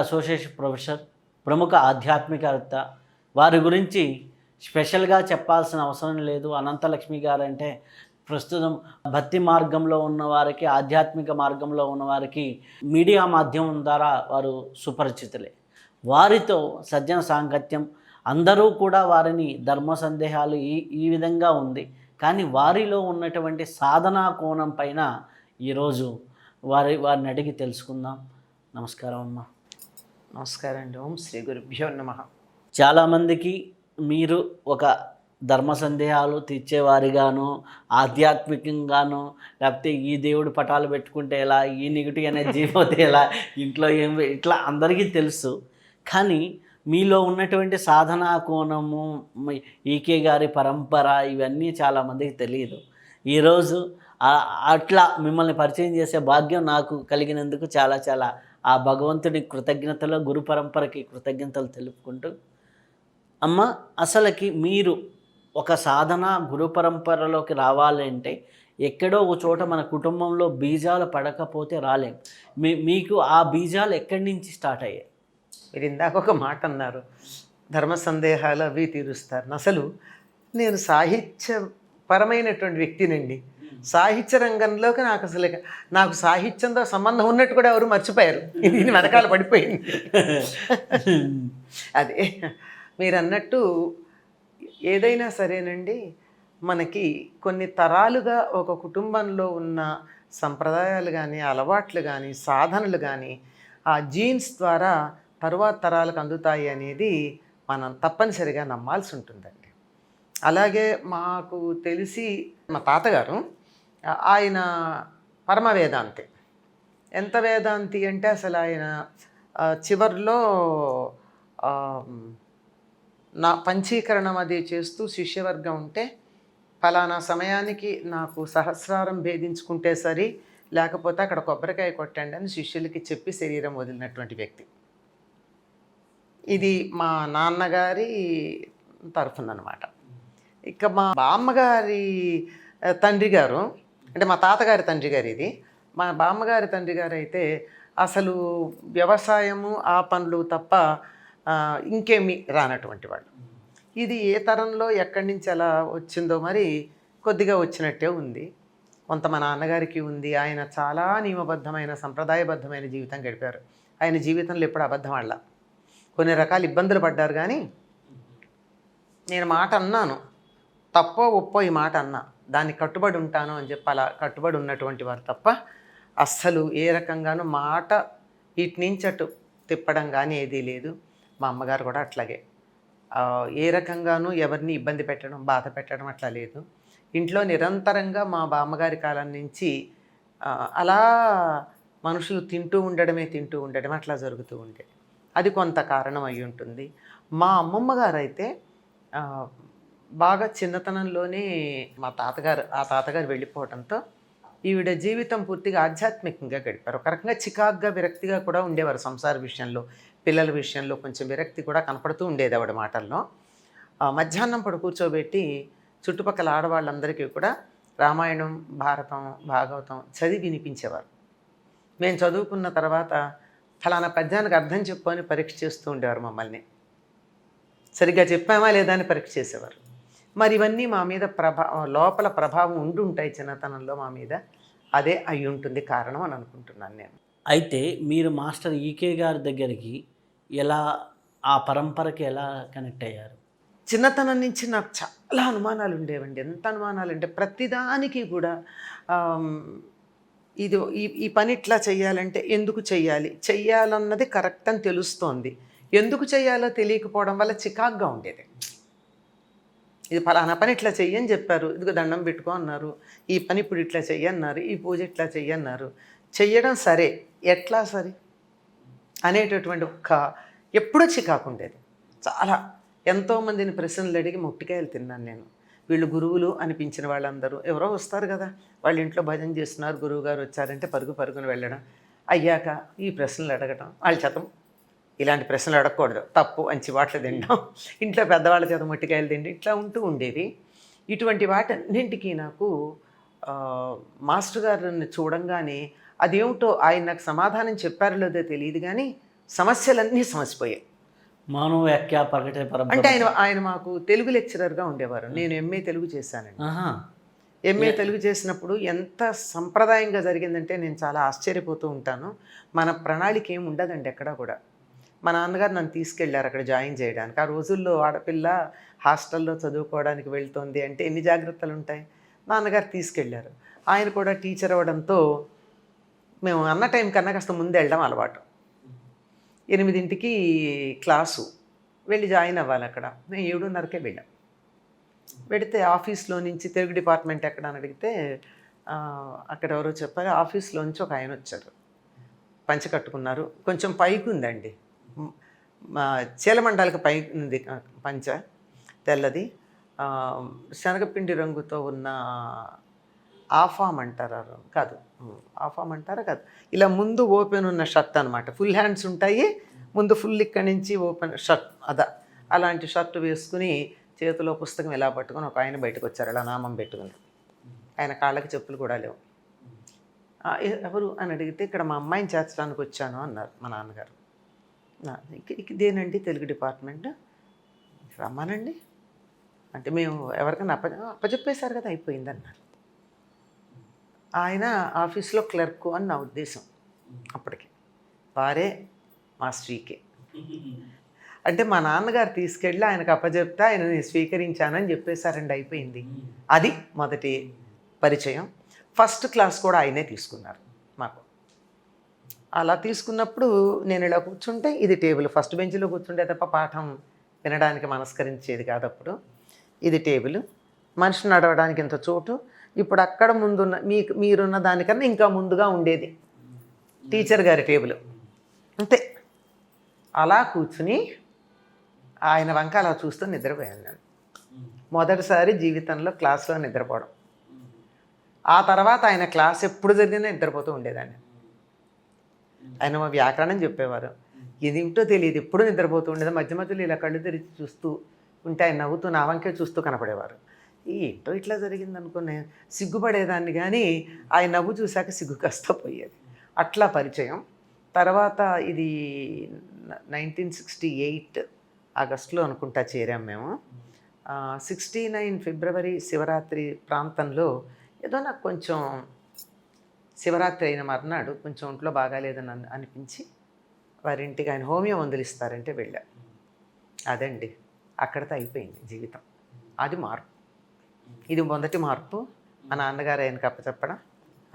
Association professor, ప్రముఖ ఆధ్యాత్మికవేత్త. వారి గురించి స్పెషల్గా చెప్పాల్సిన అవసరం లేదు. అనంతలక్ష్మి గారంటే ప్రస్తుతం భక్తి మార్గంలో ఉన్నవారికి, ఆధ్యాత్మిక మార్గంలో ఉన్నవారికి మీడియా మాధ్యమం ద్వారా వారు సుపరిచితులే. వారితో సజ్జన సాంగత్యం, అందరూ కూడా వారిని ధర్మ సందేహాలు ఈ విధంగా ఉంది. కానీ వారిలో ఉన్నటువంటి సాధనా కోణం పైన ఈరోజు వారిని అడిగి తెలుసుకుందాం. నమస్కారం అమ్మా. నమస్కారం అండి. ఓం శ్రీ గురుభ్యో నమః. చాలామందికి మీరు ఒక ధర్మ సందేహాలు తీర్చేవారిగాను, ఆధ్యాత్మికంగాను, లేకపోతే ఈ దేవుడి పటాలు పెట్టుకుంటే ఎలా, ఈ నెగిటివ్ ఎనర్జీ పోతే ఎలా, ఇంట్లో ఇట్లా అందరికీ తెలుసు. కానీ మీలో ఉన్నటువంటి సాధనా కోణము, ఈకే గారి పరంపర, ఇవన్నీ చాలామందికి తెలియదు. ఈరోజు అట్లా మిమ్మల్ని పరిచయం చేసే భాగ్యం నాకు కలిగినందుకు చాలా చాలా ఆ భగవంతుడి కృతజ్ఞతలు, గురు పరంపరకి కృతజ్ఞతలు తెలుపుకుంటూ, అమ్మ అసలుకి మీరు ఒక సాధన గురు పరంపరలోకి రావాలంటే ఎక్కడో ఒక చోట మన కుటుంబంలో బీజాలు పడకపోతే రాలేం. మీకు ఆ బీజాలు ఎక్కడి నుంచి స్టార్ట్ అయ్యాయి? మీరు ఇందాక ఒక మాట అన్నారు, ధర్మ సందేహాలు అవి తీరుస్తారు. అసలు నేను సాహిత్యపరమైనటువంటి వ్యక్తినండి. సాహిత్య రంగంలోకి నాకు సాహిత్యంతో సంబంధం ఉన్నట్టు కూడా ఎవరు మర్చిపోయారు. ఇది వెనకాల పడిపోయింది. అదే మీరు అన్నట్టు ఏదైనా సరేనండి, మనకి కొన్ని తరాలుగా ఒక కుటుంబంలో ఉన్న సంప్రదాయాలు కానీ, అలవాట్లు కానీ, సాధనలు కానీ ఆ జీన్స్ ద్వారా తరువాత తరాలకు అందుతాయి అనేది మనం తప్పనిసరిగా నమ్మాల్సి ఉంటుందండి. అలాగే మాకు తెలిసి మా తాతగారు ఆయన పరమ వేదాంతి. ఎంత వేదాంతి అంటే అసలు ఆయన చివరిలో నా పంచీకరణం అది చేస్తూ శిష్యవర్గం ఉంటే ఫలానా సమయానికి నాకు సహస్రారం భేదించుకుంటే సరి, లేకపోతే అక్కడ కొబ్బరికాయ కొట్టండి అని శిష్యులకి చెప్పి శరీరం వదిలినటువంటి వ్యక్తి. ఇది మా నాన్నగారి తరఫునమాట. ఇక మా బామ్మగారి తండ్రి గారు, అంటే మా తాతగారి తండ్రి గారు, ఇది మా బామ్మగారి తండ్రి గారు అయితే అసలు వ్యవసాయము ఆ పనులు తప్ప ఇంకేమీ రానటువంటి వాళ్ళు. ఇది ఏ తరంలో ఎక్కడి నుంచి ఎలా వచ్చిందో మరి కొద్దిగా వచ్చినట్టే ఉంది. కొంత మా నాన్నగారికి ఉంది. ఆయన చాలా నియమబద్ధమైన, సంప్రదాయబద్ధమైన జీవితం గడిపారు. ఆయన జీవితంలో ఎప్పుడు అబద్ధం ఆడలా. కొన్ని రకాల ఇబ్బందులు పడ్డారు. కానీ నేను మాట అన్నాను, తప్పో ఒప్పో ఈ మాట అన్నా, దాన్ని కట్టుబడి ఉంటాను అని చెప్పి అలా కట్టుబడి ఉన్నటువంటి వారు తప్ప అస్సలు ఏ రకంగానూ మాట ఇటు నుంచి అటు తిప్పడం కానీ ఏదీ లేదు. మా అమ్మగారు కూడా అట్లాగే ఏ రకంగానూ ఎవరిని ఇబ్బంది పెట్టడం, బాధ పెట్టడం అట్లా లేదు. ఇంట్లో నిరంతరంగా మా బామ్మగారి కాలం నుంచి అలా మనుషులు తింటూ ఉండడమే అట్లా జరుగుతూ ఉండేది. అది కొంత కారణం అయి ఉంటుంది. మా అమ్మమ్మ గారు అయితే బాగా చిన్నతనంలోనే ఆ తాతగారు వెళ్ళిపోవడంతో ఈవిడ జీవితం పూర్తిగా ఆధ్యాత్మికంగా గడిపారు. ఒక రకంగా చికాగ్గా, విరక్తిగా కూడా ఉండేవారు. సంసార విషయంలో, పిల్లల విషయంలో కొంచెం విరక్తి కూడా కనపడుతూ ఉండేది ఆవిడ మాటల్లో. మధ్యాహ్నం పూట కూర్చోబెట్టి చుట్టుపక్కల ఆడవాళ్ళందరికీ కూడా రామాయణం, భారతం, భాగవతం చదివి వినిపించేవారు. మేము చదువుకున్న తర్వాత ఫలానా పద్యానికి అర్థం చెప్పు అని పరీక్ష చేస్తూ ఉండేవారు మమ్మల్ని. సరిగ్గా చెప్పామా లేదా అని పరీక్ష చేసేవారు. మరి ఇవన్నీ మా మీద లోపల ప్రభావం ఉండుంటాయి చిన్నతనంలో మా మీద. అదే అయి ఉంటుంది కారణం అని అనుకుంటున్నాను నేను. అయితే మీరు మాస్టర్ ఈకే గారి దగ్గరికి ఎలా, ఆ పరంపరకి ఎలా కనెక్ట్ అయ్యారు? చిన్నతనం నుంచి నాకు చాలా అనుమానాలు ఉండేవండి. ఎంత అనుమానాలు అంటే ప్రతిదానికి కూడా ఇది ఈ పని ఇట్లా చెయ్యాలంటే ఎందుకు చెయ్యాలన్నది కరెక్ట్ అని తెలుస్తోంది. ఎందుకు చెయ్యాలో తెలియకపోవడం వల్ల చికాగ్గా ఉండేది. ఇది ఫలానా పని ఇట్లా చెయ్యని చెప్పారు, ఇదిగో దండం పెట్టుకో అన్నారు, ఈ పని ఇప్పుడు ఇట్లా చెయ్యన్నారు, ఈ పూజ ఇట్లా చెయ్యన్నారు. చెయ్యడం సరే, ఎట్లా సరే అనేటటువంటి ఎప్పుడూ చికాకు ఉండేది. చాలా ఎంతోమందిని ప్రశ్నలు అడిగి మొట్టికాయలు తిన్నాను నేను. వీళ్ళు గురువులు అనిపించిన వాళ్ళందరూ ఎవరో వస్తారు కదా, వాళ్ళ ఇంట్లో భజన చేస్తున్నారు, గురువు గారు వచ్చారంటే పరుగున వెళ్ళడం, అయ్యాక ఈ ప్రశ్నలు అడగటం, వాళ్ళ చేత ఇలాంటి ప్రశ్నలు అడగకూడదు, తప్పు అని చివాట్లు తినడం, ఇంట్లో పెద్దవాళ్ళ చేత మొట్టికాయలు తిండి, ఇట్లా ఉంటూ ఉండేవి. ఇటువంటి వాటన్నింటికీ నాకు మాస్టర్ గారిని చూడంగానే అదేమిటో ఆయన నాకు సమాధానం చెప్పారో లేదో తెలియదు కానీ సమస్యలన్నీ సమసిపోయాయి. మానవ వ్యాఖ్య ప్రకటే అంటే ఆయన మాకు తెలుగు లెక్చరర్గా ఉండేవారు. నేను ఎంఏ తెలుగు చేశానండి. ఆహా. ఎంఏ తెలుగు చేసినప్పుడు ఎంత సంప్రదాయంగా జరిగిందంటే నేను చాలా ఆశ్చర్యపోతూ ఉంటాను. మన ప్రణాళిక ఏమి ఉండదండి ఎక్కడా కూడా. మా నాన్నగారు నన్ను తీసుకెళ్ళారు అక్కడ జాయిన్ చేయడానికి. ఆ రోజుల్లో ఆడపిల్ల హాస్టల్లో చదువుకోవడానికి వెళ్తుంది అంటే ఎన్ని జాగ్రత్తలు ఉంటాయి. నాన్నగారు తీసుకెళ్ళారు. ఆయన కూడా టీచర్ అవ్వడంతో మేము అన్న టైం కన్నా కాస్త ముందు వెళ్ళడం అలవాటు. 8ంటికి క్లాసు, వెళ్ళి జాయిన్ అవ్వాలి అక్కడ. నేను 7:30కే వెళ్ళాం. వెడితే ఆఫీస్లో నుంచి తెలుగు డిపార్ట్మెంట్ ఎక్కడ అని అడిగితే అక్కడ ఎవరో చెప్పారు. ఆఫీస్లోంచి ఒక ఆయన వచ్చారు, పంచె కట్టుకున్నారు, కొంచెం పైకి ఉందండి, చీలమండలకి పైకి ఉంది పంచ, తెల్లది, శనగపిండి రంగుతో ఉన్న ఆఫామ్ అంటారా కాదు, ఆఫామ్ అంటారా కాదు, ఇలా ముందు ఓపెన్ ఉన్న షర్ట్ అనమాట. ఫుల్ హ్యాండ్స్ ఉంటాయి, ముందు ఫుల్ ఇక్కడి నుంచి ఓపెన్ షర్ట్, అలాంటి షర్ట్ వేసుకుని చేతిలో పుస్తకం ఇలా పట్టుకొని ఒక ఆయన బయటకు వచ్చారు, ఇలా నామం పెట్టుకుని. ఆయన కాళ్ళకి చెప్పులు కూడా లేవు. ఎవరు అని అడిగితే ఇక్కడ మా అమ్మాయిని చేర్చడానికి వచ్చాను అన్నారు మా నాన్నగారు. ఇదేనండి తెలుగు డిపార్ట్మెంట్, రమ్మానండి అంటే మేము ఎవరికైనా అప్పచెప్పేశారు కదా అయిపోయింది అన్నారు. ఆయన ఆఫీస్లో క్లర్కు అని నా ఉద్దేశం అప్పటికి. వారే మా స్త్రీకే. అంటే మా నాన్నగారు తీసుకెళ్ళి ఆయనకు అప్పచెప్తే ఆయన స్వీకరించానని చెప్పేశారండి, అయిపోయింది. అది మొదటి పరిచయం. ఫస్ట్ క్లాస్ కూడా ఆయనే తీసుకున్నారు మాకు. అలా తీసుకున్నప్పుడు నేను ఇలా కూర్చుంటే ఇది టేబుల్, ఫస్ట్ బెంచ్లో కూర్చుంటే తప్ప పాఠం వినడానికి మనస్కరించేది కాదు అప్పుడు. ఇది టేబుల్, మనిషి నడవడానికి ఇంత చోటు. ఇప్పుడు అక్కడ ముందున్న మీరున్న దానికన్నా ఇంకా ముందుగా ఉండేది టీచర్ గారి టేబుల్, అంతే. అలా కూర్చుని ఆయన వంక అలా చూస్తూ నిద్రపోయాను నేను. మొదటిసారి జీవితంలో క్లాస్లో నిద్రపోవడం. ఆ తర్వాత ఆయన క్లాస్ ఎప్పుడు జరిగినా నిద్రపోతూ ఉండేదాన్ని. ఆయన మా వ్యాకరణం చెప్పేవారు, ఏమిటో తెలియదు, ఎప్పుడు నిద్రపోతూ ఉండేది. మధ్య మధ్యలో ఇలా కళ్ళు తెరిచి చూస్తూ ఉంటే ఆయన నవ్వుతూ నా వంకే చూస్తూ కనపడేవారు. ఏంటో ఇట్లా జరిగింది అనుకునే సిగ్గుపడేదాన్ని, కానీ ఆయన నవ్వు చూశాక సిగ్గు కాస్త పోయేది. అట్లా పరిచయం. తర్వాత ఇది 1968 ఆగస్టులో అనుకుంటా చేరాం మేము. 69 ఫిబ్రవరి శివరాత్రి ప్రాంతంలో ఏదో నాకు కొంచెం శివరాత్రి అయిన మర్నాడు కొంచెం ఒంట్లో బాగాలేదని అనిపించి వారింటికి ఆయన హోమియో మందులు ఇస్తారంటే వెళ్ళా. అదండి అక్కడితో అయిపోయింది జీవితం. అది మార్పు. ఇది మొదటి మార్పు, మా నాన్నగారు ఆయనకు అప్పచెప్పడం.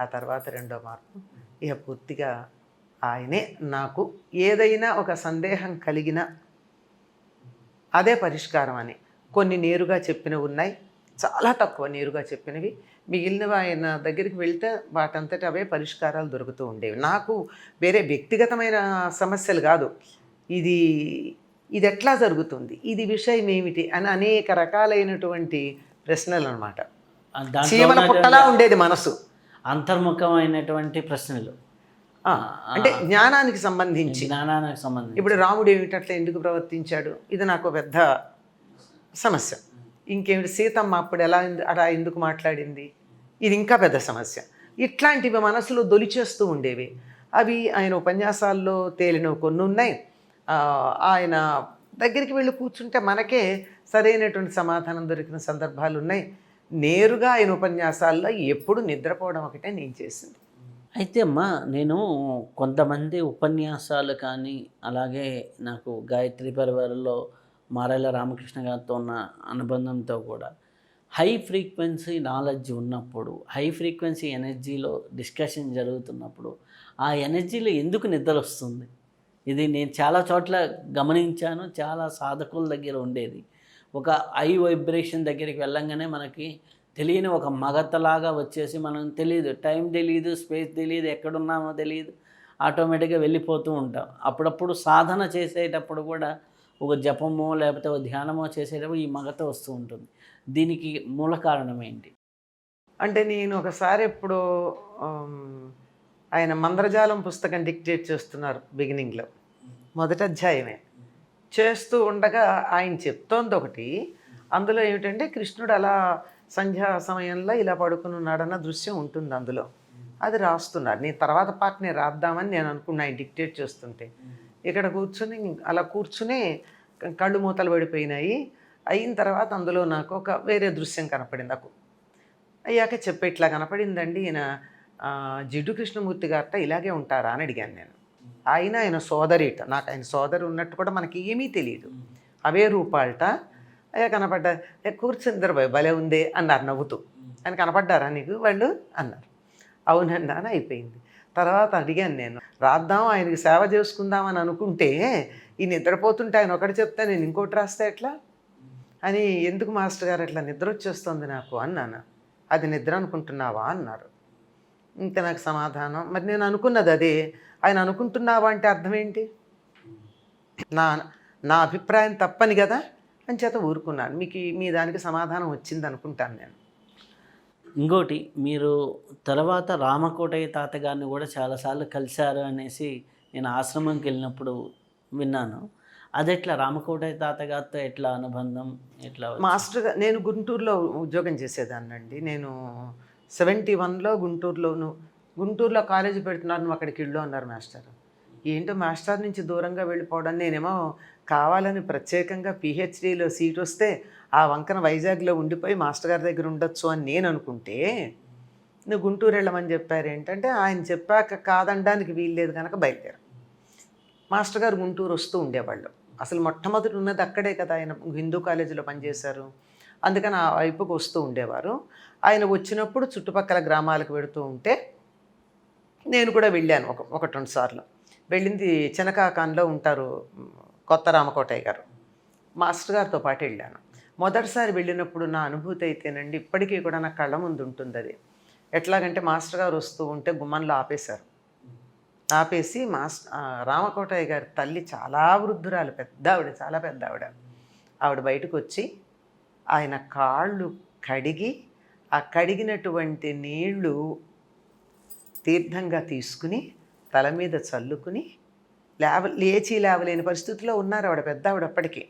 ఆ తర్వాత రెండో మార్పు, ఇక పూర్తిగా ఆయనే నాకు ఏదైనా ఒక సందేహం కలిగిన అదే పరిష్కారం అని. కొన్ని నేరుగా చెప్పినవి ఉన్నాయి, చాలా తక్కువ నేరుగా చెప్పినవి. మిగిలినవి ఆయన దగ్గరికి వెళ్తే వాటంతటి అవే పరిష్కారాలు దొరుకుతూ ఉండేవి. నాకు వేరే వ్యక్తిగతమైన సమస్యలు కాదు, ఇది ఎట్లా జరుగుతుంది, ఇది విషయం ఏమిటి అని అనేక రకాలైనటువంటి ప్రశ్నలు అనమాట. చీమల పుట్టలా ఉండేది మనసు. అంతర్ముఖమైనటువంటి ప్రశ్నలు, అంటే జ్ఞానానికి సంబంధించి. ఇప్పుడు రాముడు ఏమిటట్లా ఎందుకు ప్రవర్తించాడు, ఇది నాకు పెద్ద సమస్య. ఇంకేమిటి సీతమ్మ అప్పుడు అలా ఎందుకు మాట్లాడింది, ఇది ఇంకా పెద్ద సమస్య. ఇట్లాంటివి మనసులో దొలిచేస్తూ ఉండేవి. అవి ఆయన ఉపన్యాసాల్లో తేలినవి కొన్ని ఉన్నాయి. ఆయన దగ్గరికి వెళ్ళి కూర్చుంటే మనకే సరైనటువంటి సమాధానం దొరికిన సందర్భాలు ఉన్నాయి. నేరుగా ఆయన ఉపన్యాసాల్లో ఎప్పుడు నిద్రపోవడం ఒకటే నేను చేసింది. అయితే అమ్మా, నేను కొంతమంది ఉపన్యాసాలు కానీ అలాగే నాకు గాయత్రి పరివారంలో మారెళ్ళ రామకృష్ణ గారితో ఉన్న అనుబంధంతో కూడా హై ఫ్రీక్వెన్సీ నాలెడ్జ్ ఉన్నప్పుడు, హై ఫ్రీక్వెన్సీ ఎనర్జీలో డిస్కషన్ జరుగుతున్నప్పుడు ఆ ఎనర్జీలో ఎందుకు నిద్ర వస్తుంది, ఇది నేను చాలా చోట్ల గమనించాను. చాలా సాధకుల దగ్గర ఉండేది. ఒక హై వైబ్రేషన్ దగ్గరికి వెళ్ళంగానే మనకి తెలియని ఒక మగతలాగా వచ్చేసి, మనం తెలియదు, టైం తెలియదు, స్పేస్ తెలియదు, ఎక్కడున్నామో తెలియదు, ఆటోమేటిక్గా వెళ్ళిపోతూ ఉంటాం. అప్పుడప్పుడు సాధన చేసేటప్పుడు కూడా ఒక జపమో లేకపోతే ఒక ధ్యానమో చేసేటప్పుడు ఈ మగత వస్తూ ఉంటుంది. దీనికి మూల కారణం ఏంటి? అంటే నేను ఒకసారి ఎప్పుడో ఆయన మంత్రజాలం పుస్తకం డిక్టేట్ చేస్తున్నారు బిగినింగ్లో, మొదటి అధ్యాయమే చేస్తూ ఉండగా ఆయన చెప్తోంది ఒకటి. అందులో ఏమిటంటే కృష్ణుడు అలా సంధ్యా సమయంలో ఇలా పడుకుని ఉన్నాడన్న దృశ్యం ఉంటుంది అందులో. అది రాస్తున్నారు. నేను తర్వాత పార్ట్ని రాద్దామని నేను అనుకున్నా ఆయన డిక్టేట్ చేస్తుంటే. ఇక్కడ కూర్చుని అలా కూర్చునే కళ్ళు మూతలు పడిపోయినాయి. అయిన తర్వాత అందులో నాకు ఒక వేరే దృశ్యం కనపడింది నాకు. అయ్యాక చెప్పే ఇట్లా కనపడిందండి ఈయన జిడ్డు కృష్ణమూర్తి గారితో ఇలాగే ఉంటారా అని అడిగాను నేను. ఆయన సోదరిట, నాకు ఆయన సోదరి ఉన్నట్టు కూడా మనకి ఏమీ తెలియదు. అవే రూపాలట. అయ్యా కనపడ్డా, కూర్చుందరు భలే ఉందే అన్నారు నవ్వుతూ. ఆయన కనపడ్డారా నీకు వాళ్ళు అన్నారు. అవునండి అని అయిపోయింది. తర్వాత అడిగాను నేను, రాద్దాం ఆయనకి సేవ చేసుకుందామని అనుకుంటే ఈ నిద్రపోతుంటే ఆయన ఒకటి చెప్తే నేను ఇంకోటి రాస్తే ఎట్లా అని, ఎందుకు మాస్టర్ గారు అట్లా నిద్ర వచ్చేస్తుంది నాకు అన్నాను. అది నిద్ర అనుకుంటున్నావా అన్నారు. ఇంకా నాకు సమాధానం, మరి నేను అనుకున్నది అదే, ఆయన అనుకుంటున్నావా అంటే అర్థం ఏంటి, నా నా అభిప్రాయం తప్పని కదా అని చేత ఊరుకున్నాను. మీకు మీ దానికి సమాధానం వచ్చింది అనుకుంటాను నేను. ఇంకోటి, మీరు తర్వాత రామకోటయ్య తాతగారిని కూడా చాలాసార్లు కలిశారు అనేసి నేను ఆశ్రమంకి వెళ్ళినప్పుడు విన్నాను. అది ఎట్లా, రామకోటయ్య తాతగారితో ఎట్లా అనుబంధం ఎట్లా? మాస్టర్గా నేను గుంటూరులో ఉద్యోగం చేసేదాన్నండి. నేను 71లో గుంటూరులో కాలేజీ పెడుతున్నారు, నువ్వు అక్కడికి వెళ్ళు అన్నారు మాస్టర్. ఏంటో మాస్టర్ నుంచి దూరంగా వెళ్ళిపోవడం, నేనేమో కావాలని ప్రత్యేకంగా పిహెచ్డీలో సీట్ వస్తే ఆ వంకన వైజాగ్లో ఉండిపోయి మాస్టర్ గారి దగ్గర ఉండొచ్చు అని నేను అనుకుంటే, నువ్వు గుంటూరు వెళ్ళమని చెప్పారు ఏంటంటే, ఆయన చెప్పాక కాదనడానికి వీల్లేదు కనుక బయలుదేరు. మాస్టర్ గారు గుంటూరు వస్తూ ఉండేవాళ్ళు. అసలు మొట్టమొదటి ఉన్నది అక్కడే కదా, ఆయన హిందూ కాలేజీలో పనిచేశారు. అందుకని ఆ వైపుకు వస్తూ ఉండేవారు. ఆయన వచ్చినప్పుడు చుట్టుపక్కల గ్రామాలకు వెళుతూ ఉంటే నేను కూడా వెళ్ళాను ఒకటి రెండు సార్లు. వెళ్ళింది చినకాకాన్లో ఉంటారు కొత్త రామకోటయ్య గారు, మాస్టర్ గారితో పాటు వెళ్ళాను. మొదటిసారి వెళ్ళినప్పుడు నా అనుభూతి అయితేనండి ఇప్పటికీ కూడా నా కళ్ళ ముందు ఉంటుంది అది. ఎట్లాగంటే మాస్టర్ గారు వస్తూ ఉంటే గుమ్మంలో ఆపేశారు. ఆపేసి రామకోటయ్య గారి తల్లి చాలా వృద్ధురాలు, పెద్ద ఆవిడ, చాలా పెద్ద ఆవిడ. ఆవిడ బయటకు వచ్చి ఆయన కాళ్ళు కడిగి ఆ కడిగినటువంటి నీళ్లు తీర్థంగా తీసుకుని తల మీద చల్లుకుని లేచి లేవలేని పరిస్థితిలో ఉన్నారు ఆవిడ, పెద్ద ఆవిడ అప్పటికి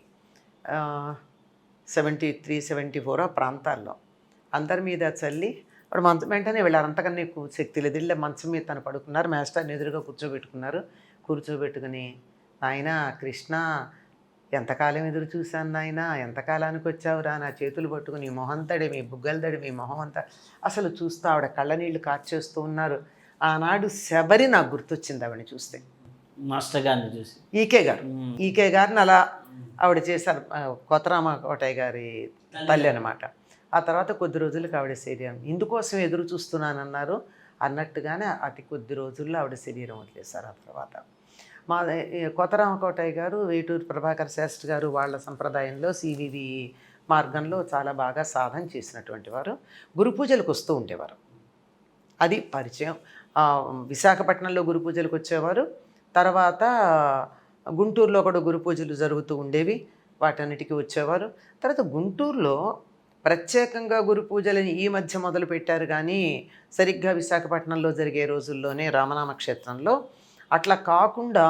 73, 74 ఆ ప్రాంతాల్లో. అందరి మీద చల్లి వాడు మంచం వెంటనే వెళ్ళారు. అంతకన్నా ఎక్కువ శక్తి లేదు. ఇళ్ళే మంచం మీద తను పడుకున్నారు. మాస్టర్ని ఎదురుగా కూర్చోబెట్టుకుని, నాయనా కృష్ణ, ఎంతకాలం ఎదురు చూశాను నాయనా, ఎంతకాలానికి వచ్చావురా, నా చేతులు పట్టుకుని ఈ మొహం తడిమి, బుగ్గలు తడిమి, మొహం అంతా అసలు చూస్తూ ఆవిడ కళ్ళనీళ్ళు కార్చేస్తూ ఉన్నారు. ఆనాడు శబరి నాకు గుర్తొచ్చింది ఆవిడని చూస్తే, మాస్టర్ గారిని చూసి. ఈకే గారిని అలా ఆవిడ చేశారు, కొత్త రామకోటయ్య గారి తల్లి అనమాట. ఆ తర్వాత కొద్ది రోజులకు ఆవిడ శరీరం ఇందుకోసం ఎదురు చూస్తున్నానన్నారు అన్నట్టుగానే అతి కొద్ది రోజుల్లో ఆవిడ శరీరం వదిలేశారు. ఆ తర్వాత మా కొత్త రామకోటయ్య గారు, వేటూరు ప్రభాకర్ శాస్త్రి గారు వాళ్ళ సంప్రదాయంలో సివివి మార్గంలో చాలా బాగా సాధన చేసినటువంటి వారు. గురు పూజలకు వస్తూ ఉండేవారు, అది పరిచయం. విశాఖపట్నంలో గురు పూజలకు వచ్చేవారు. తర్వాత గుంటూరులో కూడా గురు పూజలు జరుగుతూ ఉండేవి, వాటన్నిటికీ వచ్చేవారు. తర్వాత గుంటూరులో ప్రత్యేకంగా గురు పూజలని ఈ మధ్య మొదలు పెట్టారు, కానీ సరిగ్గా విశాఖపట్నంలో జరిగే రోజుల్లోనే రామనామ క్షేత్రంలో అట్లా కాకుండా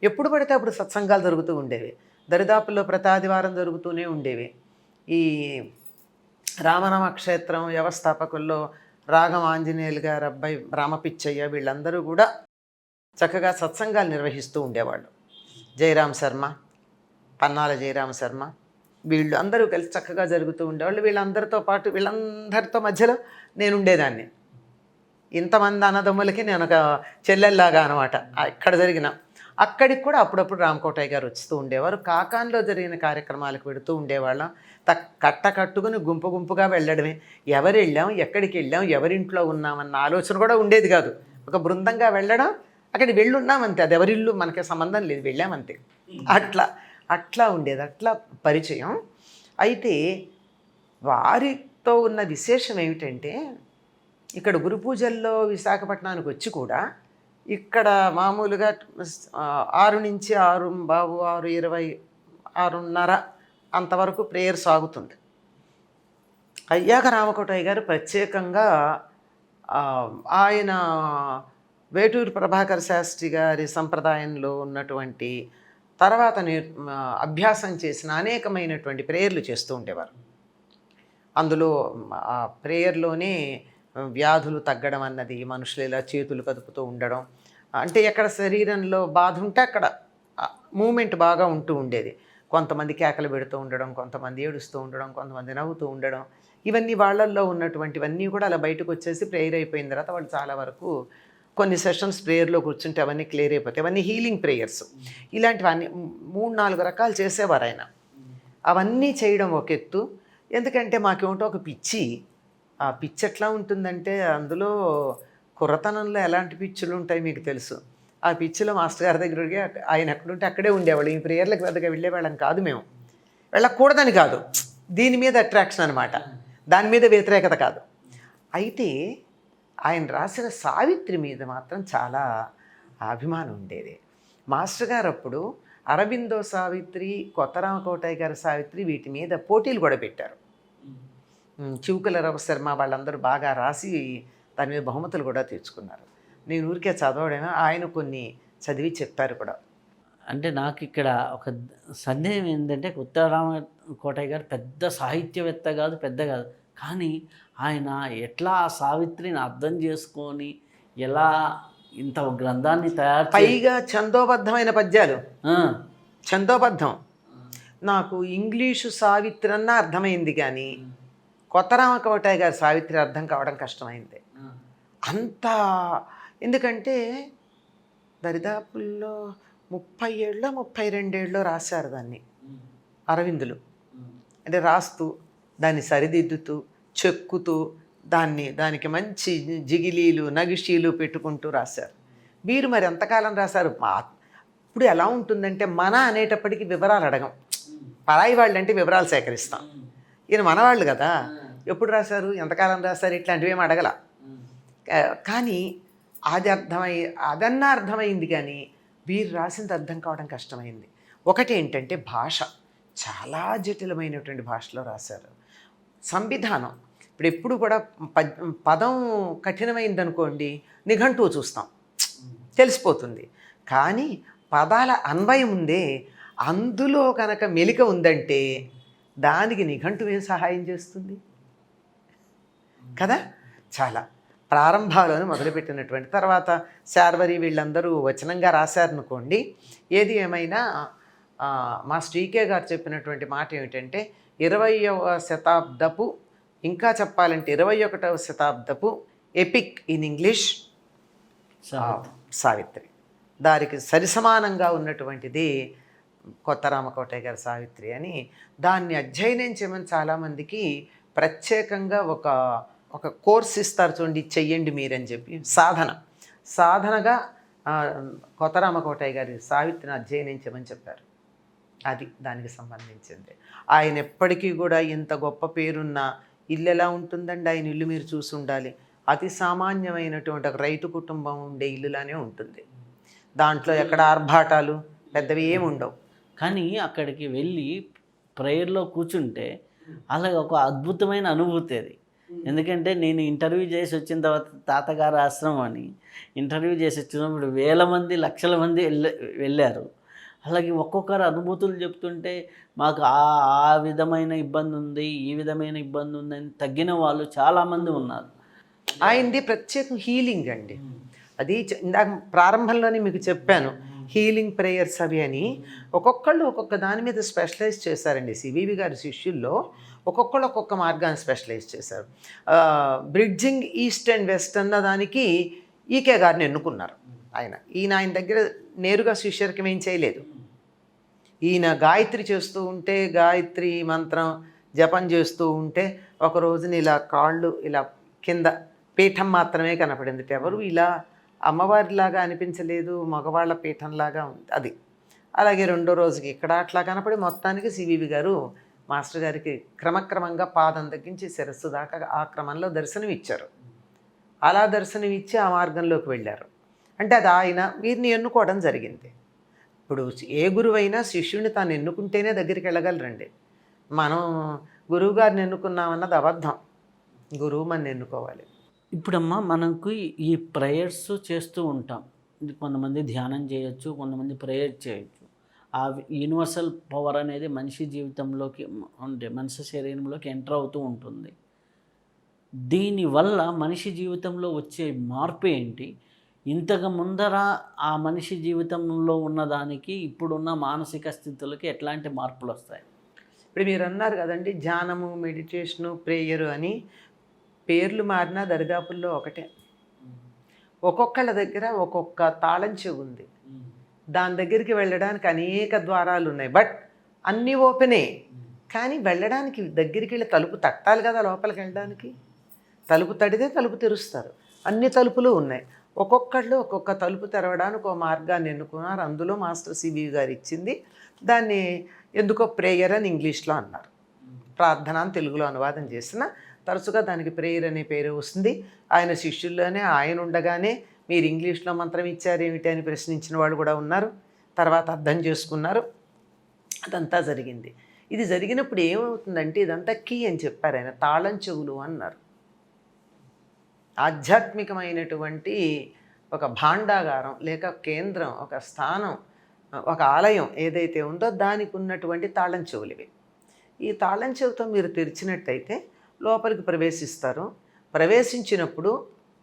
ఎప్పుడు పడితే అప్పుడు సత్సంగాలు జరుగుతూ ఉండేవి. దరిదాపుల్లో ప్రతి ఆదివారం జరుగుతూనే ఉండేవి. ఈ రామనామ క్షేత్రం వ్యవస్థాపకుల్లో రాగం ఆంజనేయులు గారు అబ్బాయి రామపిచ్చయ్య వీళ్ళందరూ కూడా చక్కగా సత్సంగాలు నిర్వహిస్తూ ఉండేవాళ్ళు. జయరాం శర్మ, పన్నాల జయరామ శర్మ, వీళ్ళు అందరూ కలిసి చక్కగా జరుగుతూ ఉండేవాళ్ళు. వీళ్ళందరితో మధ్యలో నేను ఉండేదాన్ని. ఇంతమంది అన్నదమ్ములకి నేను ఒక చెల్లెల్లాగా అనమాట. ఇక్కడ జరిగిన అక్కడికి కూడా అప్పుడప్పుడు రామకోటయ్య గారు వస్తూ ఉండేవారు. కాకాన్లో జరిగిన కార్యక్రమాలకు వెళుతూ ఉండేవాళ్ళం. కట్టుకుని గుంపుగా వెళ్ళడమే. ఎవరు వెళ్ళాం, ఎక్కడికి వెళ్ళాం, ఎవరింట్లో ఉన్నామన్న ఆలోచన కూడా ఉండేది కాదు. ఒక బృందంగా వెళ్ళడం, అక్కడికి వెళ్ళున్నామంతే, అది ఎవరిల్లు మనకి సంబంధం లేదు, వెళ్ళామంతే. అట్లా ఉండేది, అట్లా పరిచయం. అయితే వారితో ఉన్న విశేషం ఏమిటంటే, ఇక్కడ గురు పూజల్లో విశాఖపట్నానికి వచ్చి కూడా ఇక్కడ మామూలుగా 6 నుంచి 6:15, 6:20, 6:30 అంతవరకు ప్రేయర్ సాగుతుంది. అయ్యాక రామకోటయ్య గారు ప్రత్యేకంగా ఆయన వేటూరు ప్రభాకర్ శాస్త్రి గారి సంప్రదాయంలో ఉన్నటువంటి తర్వాత అభ్యాసం చేసిన అనేకమైనటువంటి ప్రేయర్లు చేస్తూ ఉండేవారు. అందులో ఆ ప్రేయర్లోనే వ్యాధులు తగ్గడం అన్నది, మనుషులు ఇలా చేతులు కదుపుతూ ఉండడం, అంటే ఎక్కడ శరీరంలో బాధ ఉంటే అక్కడ మూమెంట్ బాగా ఉంటూ ఉండేది. కొంతమంది కేకలు పెడుతూ ఉండడం, కొంతమంది ఏడుస్తూ ఉండడం, కొంతమంది నవ్వుతూ ఉండడం, ఇవన్నీ వాళ్ళల్లో ఉన్నటువంటివన్నీ కూడా అలా బయటకు వచ్చేసి ప్రేయర్ అయిపోయిన తర్వాత వాళ్ళు చాలా వరకు కొన్ని సెషన్స్ ప్రేయర్లో కూర్చుంటే అవన్నీ క్లియర్ అయిపోతాయి. అవన్నీ హీలింగ్ ప్రేయర్స్. ఇలాంటివన్నీ 3-4 రకాలు చేసేవారు ఆయన. అవన్నీ చేయడం ఒక ఎత్తు. ఎందుకంటే మాకేమిటో ఒక పిచ్చి. ఆ పిచ్చి ఎట్లా ఉంటుందంటే అందులో కుర్రతనంలో ఎలాంటి పిచ్చులు ఉంటాయి మీకు తెలుసు. ఆ పిచ్చిలో మాస్టర్ గారి దగ్గరికి ఆయన ఎక్కడుంటే అక్కడే ఉండేవాళ్ళు. ఈ ప్రేయర్లకు పెద్దగా వెళ్ళేవాళ్ళం కాదు మేము. వెళ్ళకూడదని కాదు, దీని మీద అట్రాక్షన్ అనమాట, దాని మీద వ్యతిరేకత కాదు. అయితే ఆయన రాసిన సావిత్రి మీద మాత్రం చాలా అభిమానం ఉండేది. మాస్టర్ గారు అప్పుడు అరబిందో సావిత్రి, కొత్తరామ కోటయ్య గారి సావిత్రి వీటి మీద పోటీలు కూడా పెట్టారు. చివుకుల రవిశర్మ వాళ్ళందరూ బాగా రాసి దాని మీద బహుమతులు కూడా తెచ్చుకున్నారు. నేను ఊరికే చదవడమే, ఆయన కొన్ని చదివి చెప్పారు కూడా. అంటే నాకు ఇక్కడ ఒక సందేహం ఏంటంటే, ఉత్తరరామ కోటయ్య గారు పెద్ద సాహిత్యవేత్త కాదు, పెద్ద కాదు, కానీ ఆయన ఎట్లా ఆ సావిత్రిని అర్థం చేసుకొని ఎలా ఇంత గ్రంథాన్ని తయారు పైగా ఛందోబద్ధమైన పద్యాలు, ఛందోబద్ధం. నాకు ఇంగ్లీషు సావిత్రి అన్న అర్థమైంది, కానీ కొత్తరామ కోటయ్య గారి సావిత్రి అర్థం కావడం కష్టమైంది. అంత, ఎందుకంటే దరిదాపుల్లో 32 ఏళ్ళలో రాశారు దాన్ని అరవిందులు. అంటే రాస్తూ దాన్ని సరిదిద్దుతూ చెక్కుతూ దానికి మంచి జిగిలీలు నగిషీలు పెట్టుకుంటూ రాశారు. వీరు మరి ఎంతకాలం రాశారు. ఇప్పుడు ఎలా ఉంటుందంటే, మన అనేటప్పటికీ వివరాలు అడగం, పరాయి వాళ్ళు అంటే వివరాలు సేకరిస్తాం. ఈయన మనవాళ్ళు కదా, ఎప్పుడు రాశారు, ఎంతకాలం రాశారు, ఇట్లాంటివి ఏమి అడగల. కానీ అదన్నా అర్థమైంది, కానీ వీరు రాసింది అర్థం కావడం కష్టమైంది. ఒకటి ఏంటంటే భాష, చాలా జటిలమైనటువంటి భాషలో రాశారు. సంవిధానం, ఇప్పుడు ఎప్పుడు కూడా పదం కఠినమైందనుకోండి నిఘంటువు చూస్తాం, తెలిసిపోతుంది. కానీ పదాల అన్వయం ఉందే, అందులో కనుక మెలిక ఉందంటే దానికి నిఘంటువు ఏం సహాయం చేస్తుంది కదా. చాలా ప్రారంభాలను మొదలుపెట్టినటువంటి తర్వాత శార్వరి వీళ్ళందరూ వచనంగా రాశారనుకోండి. ఏది ఏమైనా మా శ్రీకే గారు చెప్పినటువంటి మాట ఏమిటంటే, 20వ శతాబ్దపు, ఇంకా చెప్పాలంటే 21వ శతాబ్దపు ఎపిక్ ఇన్ ఇంగ్లీష్ సావిత్రి. దానికి సరిసమానంగా ఉన్నటువంటిది కొత్తరామ కోటయ్య గారి సావిత్రి అని. దాన్ని అధ్యయనం చేయమని చాలామందికి ప్రత్యేకంగా ఒక కోర్స్ ఇస్తారు చూడండి, చెయ్యండి మీరని చెప్పి, సాధనగా కొత్తరామ కోటయ్య గారి సావిత్రిని అధ్యయనం చేయమని చెప్పారు. అది దానికి సంబంధించింది. ఆయన ఎప్పటికీ కూడా ఎంత గొప్ప పేరున్న ఇల్లు ఎలా ఉంటుందండి, ఆయన ఇల్లు మీరు చూసి ఉండాలి. అతి సామాన్యమైనటువంటి ఒక రైతు కుటుంబం ఉండే ఇల్లులానే ఉంటుంది. దాంట్లో ఎక్కడ ఆర్భాటాలు పెద్దవి ఏమి ఉండవు. కానీ అక్కడికి వెళ్ళి ప్రేయర్లో కూర్చుంటే అలాగే ఒక అద్భుతమైన అనుభూతి అది. ఎందుకంటే నేను ఇంటర్వ్యూ చేసి వచ్చిన తర్వాత తాతగారు ఆశ్రమం అని ఇంటర్వ్యూ చేసి వచ్చినప్పుడు వేల మంది లక్షల మంది వెళ్ళారు. అలాగే ఒక్కొక్కరు అనుభూతులు చెప్తుంటే మాకు ఆ విధమైన ఇబ్బంది ఉంది, ఈ విధమైన ఇబ్బంది ఉందని తగ్గిన వాళ్ళు చాలామంది ఉన్నారు. ఆయనది ప్రత్యేకం హీలింగ్ అండి. అది ఇందాక ప్రారంభంలోనే మీకు చెప్పాను, హీలింగ్ ప్రేయర్స్ అవి అని. ఒక్కొక్కళ్ళు ఒక్కొక్క దాని మీద స్పెషలైజ్ చేశారండి. సివివి గారి శిష్యుల్లో ఒక్కొక్కళ్ళు ఒక్కొక్క మార్గాన్ని స్పెషలైజ్ చేశారు. బ్రిడ్జింగ్ ఈస్ట్ అండ్ వెస్ట్ అన్న దానికి ఈకే గారిని ఎన్నుకున్నారు ఆయన దగ్గర నేరుగా శిష్యర్కం ఏం చేయలేదు. ఈయన గాయత్రి చేస్తూ ఉంటే, గాయత్రి మంత్రం జపం చేస్తూ ఉంటే ఒక రోజున ఇలా కాళ్ళు ఇలా కింద పీఠం మాత్రమే కనపడింది. ఎవరు ఇలా అమ్మవారిలాగా అనిపించలేదు, మగవాళ్ళ పీఠంలాగా ఉంది అది. అలాగే రెండో రోజుకి ఇక్కడ అట్లా కనపడి మొత్తానికి సివివి గారు మాస్టర్ గారికి క్రమక్రమంగా పాదం తగ్గించి శిరస్సు దాకా ఆ క్రమంలో దర్శనం ఇచ్చారు. అలా దర్శనం ఇచ్చి ఆ మార్గంలోకి వెళ్ళారు. అంటే అది ఆయన వీరిని ఎన్నుకోవడం జరిగింది. ఇప్పుడు ఏ గురువైనా శిష్యుడిని తాను ఎన్నుకుంటేనే దగ్గరికి వెళ్ళగలరండి. మనం గురువుగారిని ఎన్నుకున్నామన్నది అబద్ధం. గురువు మన ఎన్నుకోవాలి. ఇప్పుడమ్మా మనకు ఈ ప్రేయర్స్ చేస్తూ ఉంటాం. కొంతమంది ధ్యానం చేయొచ్చు, కొంతమంది ప్రేయర్ చేయొచ్చు. ఆ యూనివర్సల్ పవర్ అనేది మనిషి జీవితంలోకి అంటే మనిషి శరీరంలోకి ఎంటర్ అవుతూ ఉంటుంది. దీనివల్ల మనిషి జీవితంలో వచ్చే మార్పు ఏంటి? ఇంతకు ముందర ఆ మనిషి జీవితంలో ఉన్నదానికి ఇప్పుడున్న మానసిక స్థితులకి ఎట్లాంటి మార్పులు వస్తాయి? ఇప్పుడు మీరు అన్నారు కదండి, ధ్యానము, మెడిటేషను, ప్రేయరు అని. పేర్లు మారినా దరిదాపుల్లో ఒకటే. ఒక్కొక్కళ్ళ దగ్గర ఒక్కొక్క తాళం చెవి ఉంది. దాని దగ్గరికి వెళ్ళడానికి అనేక ద్వారాలు ఉన్నాయి, బట్ అన్నీ ఓపెనే. కానీ వెళ్ళడానికి దగ్గరికి వెళ్ళి తలుపు తట్టాలి కదా లోపలికి వెళ్ళడానికి. తలుపు తడితే తలుపు తెరుస్తారు. అన్ని తలుపులు ఉన్నాయి. ఒక్కొక్కళ్ళు ఒక్కొక్క తలుపు తెరవడానికి ఒక మార్గాన్ని ఎన్నుకున్నారు. అందులో మాస్టర్ సిబి గారు ఇచ్చింది దాన్ని ఎందుకో ప్రేయర్ అని ఇంగ్లీష్లో అన్నారు. ప్రార్థన అని తెలుగులో అనువాదం చేసిన తరచుగా దానికి ప్రేయర్ అనే పేరు వస్తుంది. ఆయన శిష్యుల్లోనే ఆయన ఉండగానే మీరు ఇంగ్లీష్లో మంత్రం ఇచ్చారేమిటి అని ప్రశ్నించిన వాళ్ళు కూడా ఉన్నారు. తర్వాత అర్థం చేసుకున్నారు. అదంతా జరిగింది. ఇది జరిగినప్పుడు ఏమవుతుందంటే ఇదంతా కీ అని చెప్పారు ఆయన, తాళం చెవులు అన్నారు. ఆధ్యాత్మికమైనటువంటి ఒక భాండాగారం లేక కేంద్రం, ఒక స్థానం, ఒక ఆలయం ఏదైతే ఉందో దానికి ఉన్నటువంటి తాళం చెవులు ఇవి. ఈ తాళం చెవితో మీరు తెరిచినట్టయితే లోపలికి ప్రవేశిస్తారు. ప్రవేశించినప్పుడు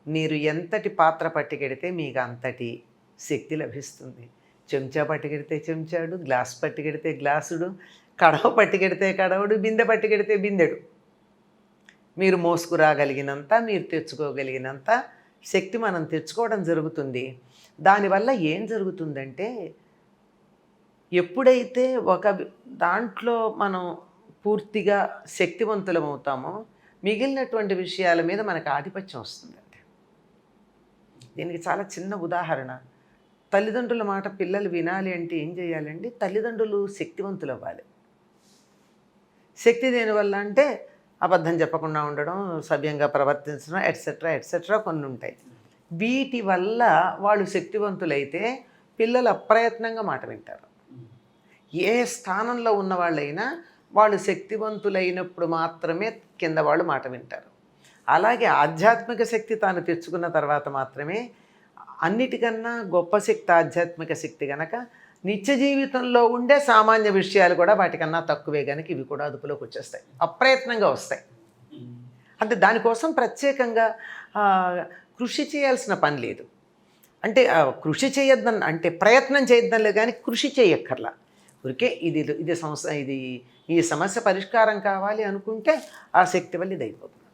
మీరు ఎంతటి పాత్ర పట్టుకెడితే మీకు అంతటి శక్తి లభిస్తుంది. చెంచా పట్టుకెడితే చెంచాడు, గ్లాస్ పట్టుకెడితే గ్లాసుడు, కడవ పట్టుకెడితే కడవడు, బిందె పట్టుకెడితే బిందెడు. మీరు మోసుకురాగలిగినంత, మీరు తెచ్చుకోగలిగినంత శక్తి మనం తెచ్చుకోవడం జరుగుతుంది. దానివల్ల ఏం జరుగుతుందంటే ఎప్పుడైతే ఒక దాంట్లో మనం పూర్తిగా శక్తివంతులం అవుతామో మిగిలినటువంటి విషయాల మీద మనకు ఆధిపత్యం వస్తుందండి. దీనికి చాలా చిన్న ఉదాహరణ. తల్లిదండ్రుల మాట పిల్లలు వినాలి అంటే ఏం చేయాలండి? తల్లిదండ్రులు శక్తివంతులు అవ్వాలి. శక్తి దేనివల్ల అంటే అబద్ధం చెప్పకుండా ఉండడం, సవ్యంగా ప్రవర్తించడం, ఎట్సెట్రా ఎట్సెట్రా కొన్ని ఉంటాయి. వీటి వల్ల వాళ్ళు శక్తివంతులైతే పిల్లలు అప్రయత్నంగా మాట వింటారు. ఏ స్థానంలో ఉన్న వాళ్ళైనా వాళ్ళు శక్తివంతులైనప్పుడు మాత్రమే కింద వాళ్ళు మాట వింటారు. అలాగే ఆధ్యాత్మిక శక్తి తాను తెచ్చుకున్న తర్వాత మాత్రమే, అన్నిటికన్నా గొప్ప శక్తి ఆధ్యాత్మిక శక్తి కనుక నిత్య జీవితంలో ఉండే సామాన్య విషయాలు కూడా వాటికన్నా తక్కువే కనుక ఇవి కూడా అదుపులోకి వచ్చేస్తాయి, అప్రయత్నంగా వస్తాయి. అంటే దానికోసం ప్రత్యేకంగా కృషి చేయాల్సిన పని లేదు. అంటే కృషి చేయొద్దని అంటే ప్రయత్నం చేయొద్దనిలే కానీ కృషి చేయక్కర్లా. ఊరికే ఇది ఈ సమస్య పరిష్కారం కావాలి అనుకుంటే ఆ శక్తి వల్ల ఇది అయిపోతుంది.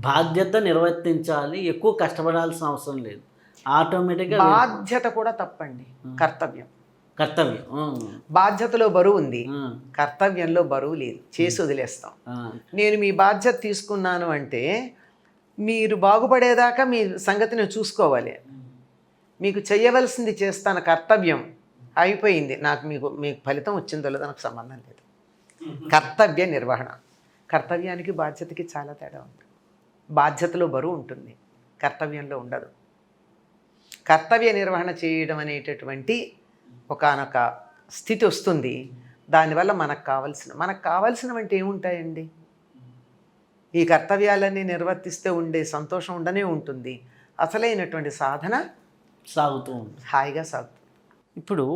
బాధ్యత నిర్వర్తించాలి, ఎక్కువ కష్టపడాల్సిన అవసరం లేదు, ఆటోమేటిక్గా. బాధ్యత కూడా తప్పండి, కర్తవ్యం. బాధ్యతలో బరువు ఉంది, కర్తవ్యంలో బరువు లేదు. చేసి వదిలేస్తాం. నేను మీ బాధ్యత తీసుకున్నాను అంటే మీరు బాగుపడేదాకా మీ సంగతిని చూసుకోవాలి. మీకు చేయవలసింది చేస్తాను, కర్తవ్యం అయిపోయింది, నాకు మీకు ఫలితం వచ్చిందో లేదో నాకు సంబంధం లేదు. కర్తవ్య నిర్వహణ. కర్తవ్యానికి బాధ్యతకి చాలా తేడా ఉంది. బాధ్యతలో బరువు ఉంటుంది, కర్తవ్యంలో ఉండదు. కర్తవ్య నిర్వహణ చేయడం అనేటటువంటి ఒకానొక స్థితి వస్తుంది. దానివల్ల మనకు కావాల్సినవంటే ఏముంటాయండి? ఈ కర్తవ్యాలన్నీ నిర్వర్తిస్తే ఉండే సంతోషం ఉండనే ఉంటుంది. అసలైనటువంటి సాధన సాగుతూ ఉంది, హాయిగా సాగుతుంది. ఇప్పుడు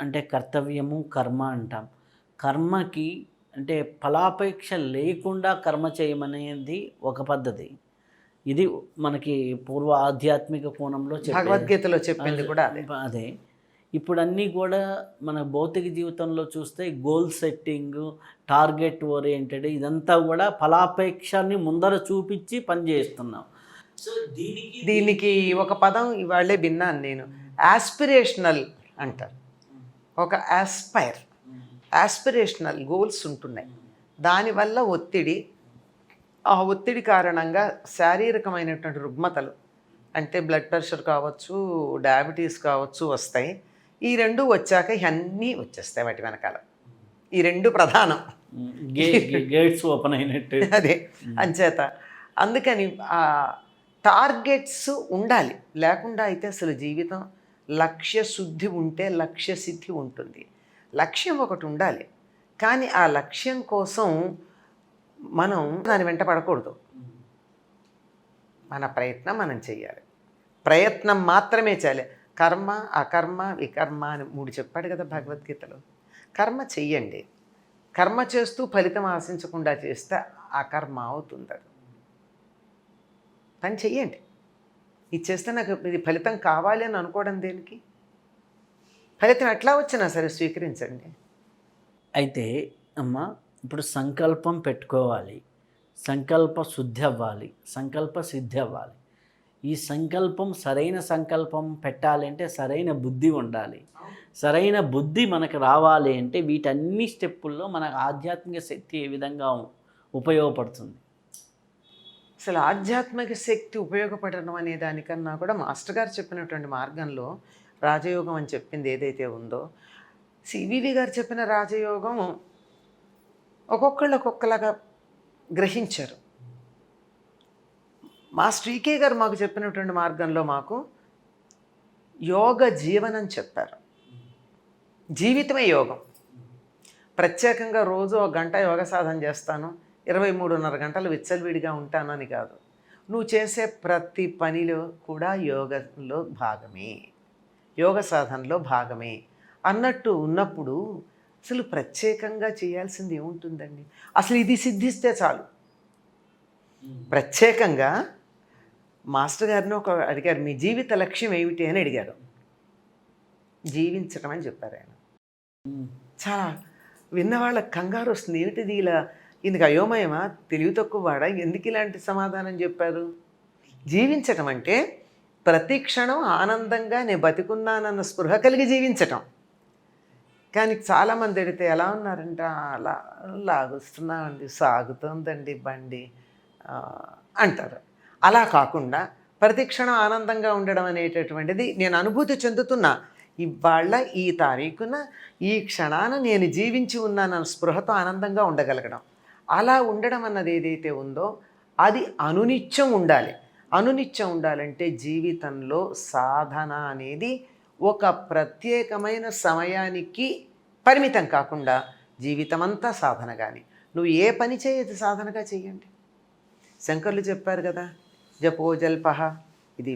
అంటే కర్తవ్యము, కర్మ అంటాం. కర్మకి అంటే ఫలాపేక్ష లేకుండా కర్మ చేయమనేది ఒక పద్ధతి. ఇది మనకి పూర్వ ఆధ్యాత్మిక కోణంలో భగవద్గీతలో చెప్పింది కూడా అదే. ఇప్పుడు అన్నీ కూడా మన భౌతిక జీవితంలో చూస్తే గోల్ సెట్టింగ్, టార్గెట్ ఓరియంటెడ్, ఇదంతా కూడా ఫలాపేక్షని ముందర చూపించి పనిచేస్తున్నాం. సో దీనికి ఒక పదం ఇవాళే విన్నాను నేను, యాస్పిరేషనల్ అంటారు. ఒక యాస్పిరేషనల్ గోల్స్ ఉంటున్నాయి. దానివల్ల ఆ ఒత్తిడి కారణంగా శారీరకమైనటువంటి రుగ్మతలు అంటే బ్లడ్ ప్రెషర్ కావచ్చు, డయాబెటీస్ కావచ్చు వస్తాయి. ఈ రెండు వచ్చాక ఇవన్నీ వచ్చేస్తాయి వాటి వెనకాల. ఈ రెండు ప్రధానం, గేట్స్ ఓపెన్ అయినట్టు. అదే అంచేత అందుకని ఆ టార్గెట్స్ ఉండాలి. లేకుండా అయితే అసలు జీవితం లక్ష్య శుద్ధి ఉంటే లక్ష్య సిద్ధి ఉంటుంది. లక్ష్యం ఒకటి ఉండాలి, కానీ ఆ లక్ష్యం కోసం మనం దాని వెంట పడకూడదు. మన ప్రయత్నం మనం చేయాలి. ప్రయత్నం మాత్రమే చేయాలి. కర్మ, అకర్మ, వికర్మ అని 3 చెప్పాడు కదా భగవద్గీతలో. కర్మ చెయ్యండి. కర్మ చేస్తూ ఫలితం ఆశించకుండా చేస్తే అకర్మ అవుతుంది. అది పని చెయ్యండి. ఇది చేస్తే నాకు ఇది ఫలితం కావాలి అని అనుకోవడం దేనికి? ఫలితం ఎట్లా వచ్చినా సరే స్వీకరించండి. అయితే అమ్మ, ఇప్పుడు సంకల్పం పెట్టుకోవాలి, సంకల్ప శుద్ధి అవ్వాలి, సంకల్ప సిద్ధి అవ్వాలి. ఈ సంకల్పం సరైన సంకల్పం పెట్టాలి అంటే సరైన బుద్ధి ఉండాలి. సరైన బుద్ధి మనకు రావాలి అంటే వీటన్ని స్టెప్పుల్లో మనకు ఆధ్యాత్మిక శక్తి ఏ విధంగా ఉపయోగపడుతుంది? అసలు ఆధ్యాత్మిక శక్తి ఉపయోగపడడం అనే దానికన్నా కూడా మాస్టర్ గారు చెప్పినటువంటి మార్గంలో రాజయోగం అని చెప్పింది ఏదైతే ఉందో, సివివి గారు చెప్పిన రాజయోగం ఒక్కొక్కళ్ళు ఒక్కొక్కలాగా గ్రహించారు. మాస్టర్ ఈకే గారు మాకు చెప్పినటువంటి మార్గంలో మాకు యోగ జీవనం చెప్పారు. జీవితమే యోగం. ప్రత్యేకంగా రోజు 1 గంట యోగ సాధన చేస్తాను, 23.5 గంటలు విచ్చలవిడిగా ఉంటాను అని కాదు. నువ్వు చేసే ప్రతి పనిలో కూడా యోగంలో భాగమే, యోగ సాధనలో భాగమే అన్నట్టు ఉన్నప్పుడు అసలు ప్రత్యేకంగా చేయాల్సింది ఏముంటుందండి? అసలు ఇది సిద్ధిస్తే చాలు. ప్రత్యేకంగా మాస్టర్ గారిని అడిగారు, మీ జీవిత లక్ష్యం ఏమిటి అని అడిగారు. జీవించడం అని చెప్పారు ఆయన. చాలా విన్నవాళ్ళకి కంగారు వస్తుంది, ఏమిటిది ఇలా, ఇందుకు అయోమయమా, తెలివి తక్కువ వాడా, ఎందుకు ఇలాంటి సమాధానం చెప్పారు? జీవించటం అంటే ప్రతి క్షణం ఆనందంగా నేను బతికున్నానన్న స్పృహ కలిగి జీవించటం. కానీ చాలామంది అడిగితే ఎలా ఉన్నారంట, అలా లాగుస్తున్నామండి, సాగుతోందండి బండి అంటారు. అలా కాకుండా ప్రతి క్షణం ఆనందంగా ఉండడం అనేటటువంటిది నేను అనుభూతి చెందుతున్నా, ఇవాళ ఈ తారీఖున ఈ క్షణాన నేను జీవించి ఉన్నానన్న స్పృహతో ఆనందంగా ఉండగలగడం. అలా ఉండడం అన్నది ఏదైతే ఉందో అది అనునిత్యం ఉండాలి. అనునిత్యం ఉండాలంటే జీవితంలో సాధన అనేది ఒక ప్రత్యేకమైన సమయానికి పరిమితం కాకుండా జీవితమంతా సాధన. కానీ నువ్వు ఏ పని చేయదు సాధనగా చేయండి. శంకర్లు చెప్పారు కదా, జపో జల్పహ, ఇది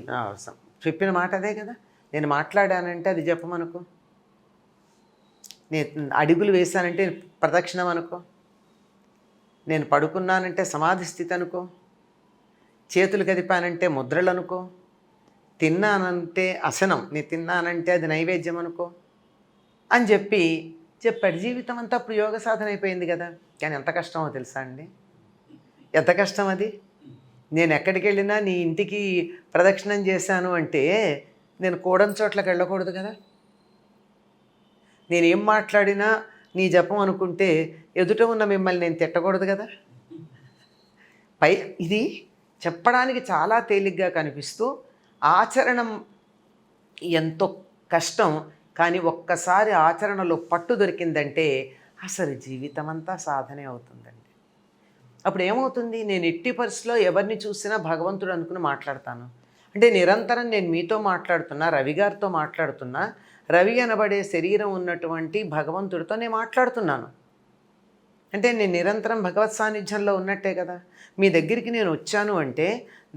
చెప్పిన మాట అదే కదా. నేను మాట్లాడానంటే అది జపమనుకో, నేను అడుగులు వేశానంటే ప్రదక్షిణం అనుకో, నేను పడుకున్నానంటే సమాధి స్థితి అనుకో, చేతులు కదిపానంటే ముద్రలు అనుకో, తిన్నానంటే అసనం, నేను తిన్నానంటే అది నైవేద్యం అనుకో అని చెప్పాడు. జీవితం అంతా అప్పుడు యోగ సాధన అయిపోయింది కదా. కానీ ఎంత కష్టమో తెలుసా అండి? ఎంత కష్టం అది. నేను ఎక్కడికి వెళ్ళినా నీ ఇంటికి ప్రదక్షిణం చేశాను అంటే నేను కూడని చోట్లకి వెళ్ళకూడదు కదా. నేనేం మాట్లాడినా నీ జపం అనుకుంటే ఎదుట ఉన్న మిమ్మల్ని నేను తిట్టకూడదు కదా. ఇది చెప్పడానికి చాలా తేలిగ్గా కనిపిస్తూ ఆచరణం ఎంతో కష్టం. కానీ ఒక్కసారి ఆచరణలో పట్టు దొరికిందంటే అసలు జీవితం అంతా సాధనే అవుతుందండి. అప్పుడు ఏమవుతుంది, నేను ఎట్టి పరిస్థితిలో ఎవరిని చూసినా భగవంతుడు అనుకుని మాట్లాడతాను. అంటే నిరంతరం నేను మీతో మాట్లాడుతున్నా, రవి గారితో మాట్లాడుతున్నా, రవి అనబడే శరీరం ఉన్నటువంటి భగవంతుడితో నేను మాట్లాడుతున్నాను. అంటే నేను నిరంతరం భగవత్ సాన్నిధ్యంలో ఉన్నట్టే కదా. మీ దగ్గరికి నేను వచ్చాను అంటే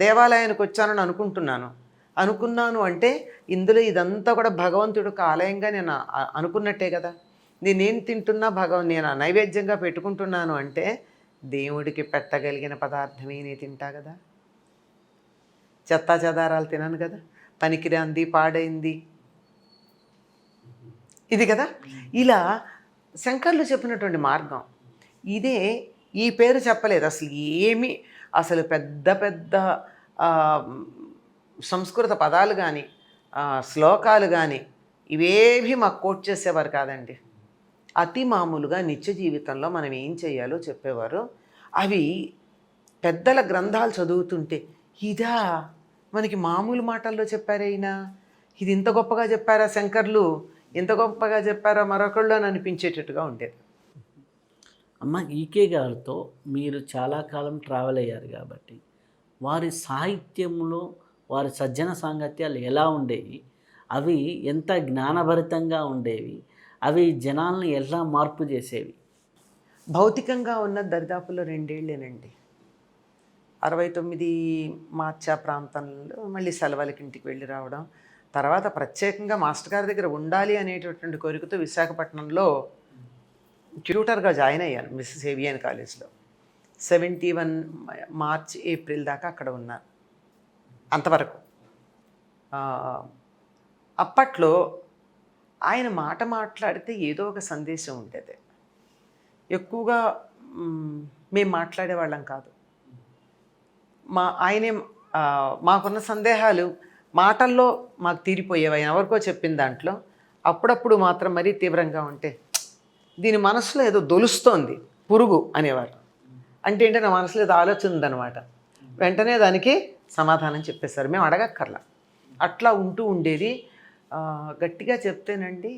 దేవాలయానికి వచ్చానని అనుకున్నాను అంటే ఇందులో ఇదంతా కూడా భగవంతుడికి ఆలయంగా నేను అనుకున్నట్టే కదా. నేనేం తింటున్నా నేను నైవేద్యంగా పెట్టుకుంటున్నాను అంటే దేవుడికి పెట్టగలిగిన పదార్థమే నేను తింటా కదా. చెత్తా చెదారాలు తినను కదా, పనికిరాంది పాడైంది ఇది కదా. ఇలా శంకర్లు చెప్పినటువంటి మార్గం ఇదే. ఈ పేరు చెప్పలేదు అసలు ఏమి, అసలు పెద్ద పెద్ద సంస్కృత పదాలు కానీ శ్లోకాలు కానీ ఇవేవి మాకు కోట్ చేసేవారు కాదండి. అతి మామూలుగా నిత్య జీవితంలో మనం ఏం చేయాలో చెప్పేవారు. అవి పెద్దల గ్రంథాలు చదువుతుంటే ఇదా మనకి మామూలు మాటల్లో చెప్పారైనా, ఇది ఇంత గొప్పగా చెప్పారా శంకర్లు, ఇంత గొప్పగా చెప్పారా మరొకళ్ళు అని అనిపించేటట్టుగా ఉండేది. అమ్మ, ఈకే గారితో మీరు చాలా కాలం ట్రావెల్ అయ్యారు కాబట్టి వారి సాహిత్యంలో వారి సజ్జన సాంగత్యాలు ఎలా ఉండేవి, అవి ఎంత జ్ఞానభరితంగా ఉండేవి, అవి జనాల్ని ఎలా మార్పు చేసేవి? భౌతికంగా ఉన్న దరిదాపుల్లో 2 ఏళ్ళేనండి. 69 మార్చి ఆ ప్రాంతంలో మళ్ళీ సెలవులకి ఇంటికి వెళ్ళి రావడం, తర్వాత ప్రత్యేకంగా మాస్టర్ గారి దగ్గర ఉండాలి అనేటటువంటి కోరికతో విశాఖపట్నంలో ట్యూటర్గా జాయిన్ అయ్యాను మిస్సెస్ ఏవియన్ కాలేజ్లో. 71 మార్చ్ ఏప్రిల్ దాకా అక్కడ ఉన్నాను. అంతవరకు ఆ, అప్పట్లో ఆయన మాట మాట్లాడితే ఏదో ఒక సందేశం ఉండేది. ఎక్కువగా మేము మాట్లాడేవాళ్ళం కాదు. ఆయనే మాకున్న సందేహాలు మాటల్లో మాకు తీరిపోయేవి. ఆయన ఎవరికో చెప్పిన దాంట్లో అప్పుడప్పుడు మాత్రం మరీ తీవ్రంగా ఉంటే, దీని మనసులో ఏదో దొలుస్తోంది పురుగు అనేవారు. అంటే ఏంటంటే నా మనసులో ఏదో ఆలోచన ఉందన్నమాట. వెంటనే దానికి సమాధానం చెప్పేశారు, మేము అడగక్కర్లా. అట్లా ఉంటూ ఉండేది. గట్టిగా చెప్తేనండి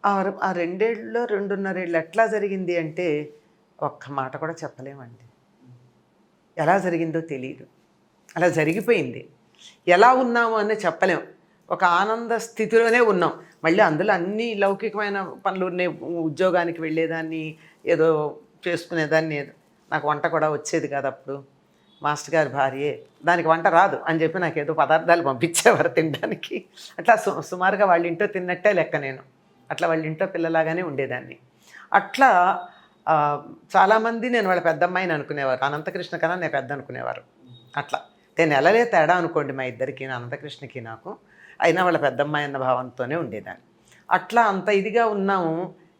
ఆ 2 ఏళ్ళలో 2.5 ఏళ్ళు ఎట్లా జరిగింది అంటే ఒక్క మాట కూడా చెప్పలేమండి. ఎలా జరిగిందో తెలియదు, అలా జరిగిపోయింది. ఎలా ఉన్నాము అని చెప్పలేం. ఒక ఆనంద స్థితిలోనే ఉన్నాం. మళ్ళీ అందులో అన్ని లౌకికమైన పనులు ఉన్నాయి. ఉద్యోగానికి వెళ్ళేదాన్ని, ఏదో చేసుకునేదాన్ని. నాకు వంట కూడా వచ్చేది కాదు అప్పుడు. మాస్టర్ గారి భార్యే దానికి వంట రాదు అని చెప్పి నాకు ఏదో పదార్థాలు పంపించేవారు తినడానికి. అట్లా సుమారుగా వాళ్ళ ఇంట్లో తిన్నట్టే లెక్క నేను. అట్లా వాళ్ళ ఇంట్లో పిల్లలాగానే ఉండేదాన్ని. అట్లా చాలామంది నేను వాళ్ళ పెద్దమ్మాయిని అనుకునేవారు. అనంతకృష్ణ కన్నా నేను పెద్ద అనుకునేవారు. అట్లా నేను నెలలే తేడా అనుకోండి మా ఇద్దరికి, అనంతకృష్ణకి నాకు. అయినా వాళ్ళ పెద్దమ్మాయి అన్న భావంతోనే ఉండేదాన్ని. అట్లా అంత ఇదిగా ఉన్నాము.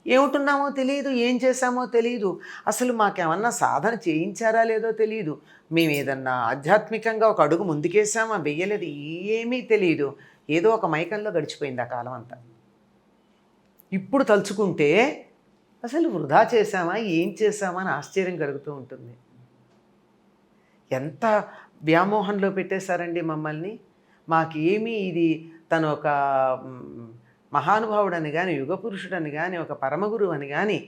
ఏమిటున్నామో తెలియదు, ఏం చేశామో తెలియదు. అసలు మాకేమన్నా సాధన చేయించారా లేదో తెలియదు. మేము ఏదన్నా ఆధ్యాత్మికంగా ఒక అడుగు ముందుకేసామా వెయ్యలేదు, ఏమీ తెలియదు. ఏదో ఒక మైకంలో గడిచిపోయింది ఆ కాలం అంతా. ఇప్పుడు తలుచుకుంటే అసలు వృధా చేశామా, ఏం చేశామా అని ఆశ్చర్యం కలుగుతూ ఉంటుంది. ఎంత వ్యామోహంలో పెట్టేశారండి మమ్మల్ని. మాకేమీ ఇది తను ఒక మహానుభావుడని కానీ, యుగపురుషుడని కానీ, ఒక పరమగురువు అని కానీ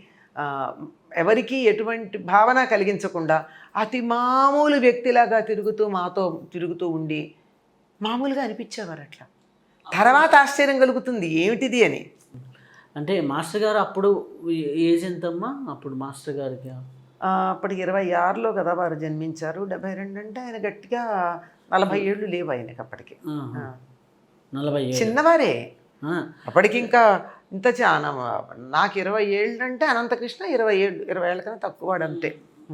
ఎవరికీ ఎటువంటి భావన కలిగించకుండా అతి మామూలు వ్యక్తిలాగా మాతో తిరుగుతూ ఉండి మామూలుగా అనిపించేవారు. అట్లా తర్వాత ఆశ్చర్యం కలుగుతుంది ఏమిటిది అని. అంటే మాస్టర్ గారు అప్పుడు ఏజ్ ఎంతమ్మా అప్పుడు మాస్టర్ గారికి? అప్పుడు 26లో కదా వారు జన్మించారు. 72 అంటే ఆయన గట్టిగా 40 ఏళ్ళు లేవు ఆయనకి అప్పటికి. 40 చిన్నవారే అప్పటికి. ఇంకా ఇంత చాలా నాకు 20 ఏళ్ళు అంటే అనంతకృష్ణ 20 ఏళ్ళ కన్నా తక్కువ వాడు అంతే.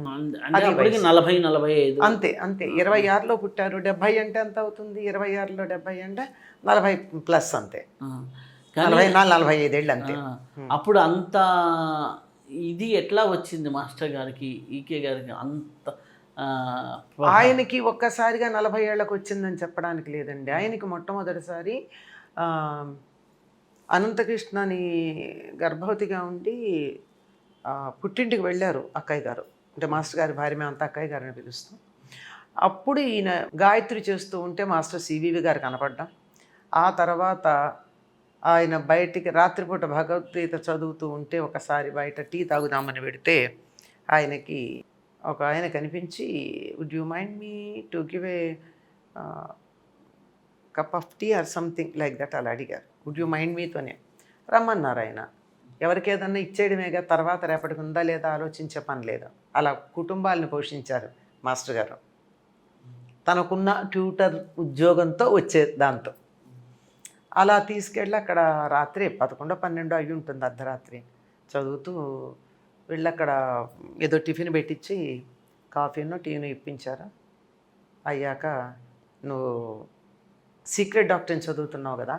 40-45 అంతే అంతే. 26లో పుట్టారు. 70 అంటే ఎంత అవుతుంది? 26లో 70 అంటే 40+ అంతే. 44-45 ఏళ్ళు అంతే. అప్పుడు అంత ఇది ఎట్లా వచ్చింది మాస్టర్ గారికి, ఈకే గారికి అంత? ఆయనకి ఒక్కసారిగా 40 ఏళ్ళకు వచ్చిందని చెప్పడానికి లేదండి. ఆయనకి మొట్టమొదటిసారి అనంతకృష్ణని గర్భవతిగా ఉండి పుట్టింటికి వెళ్ళారు అక్కయ్య గారు. అంటే మాస్టర్ గారి భార్య, మేమంతా అక్కయ్య గారిని పిలుస్తాం. అప్పుడు ఈయన గాయత్రి చేస్తూ ఉంటే మాస్టర్ సివివి గారు కనపడ్డాం. ఆ తర్వాత ఆయన బయటికి రాత్రిపూట భగవద్గీత చదువుతూ ఉంటే ఒకసారి బయట టీ తాగుదామని పెడితే ఆయనకి ఒక ఆయన కనిపించి, would you mind me to give a cup of tea or something like that అలా అడిగారు. వుడ్ యూ మైండ్ మీతోనే రమ్మన్నారు. ఆయన ఎవరికి ఏదన్నా ఇచ్చేయడమేగా, తర్వాత రేపటికి ఉందా లేదా ఆలోచించే పని లేదు. అలా కుటుంబాలను పోషించారు మాస్టర్ గారు. తనకున్న ట్యూటర్ ఉద్యోగంతో వచ్చే దాంతో అలా తీసుకెళ్ళి అక్కడ రాత్రి 11-12 అయ్యి ఉంటుంది, అర్ధరాత్రి చదువుతూ వెళ్ళి అక్కడ ఏదో టిఫిన్ పెట్టించి కాఫీనో టీనో ఇప్పించారు. అయ్యాక నువ్వు సీక్రెట్ డాక్టర్ని చదువుతున్నావు కదా,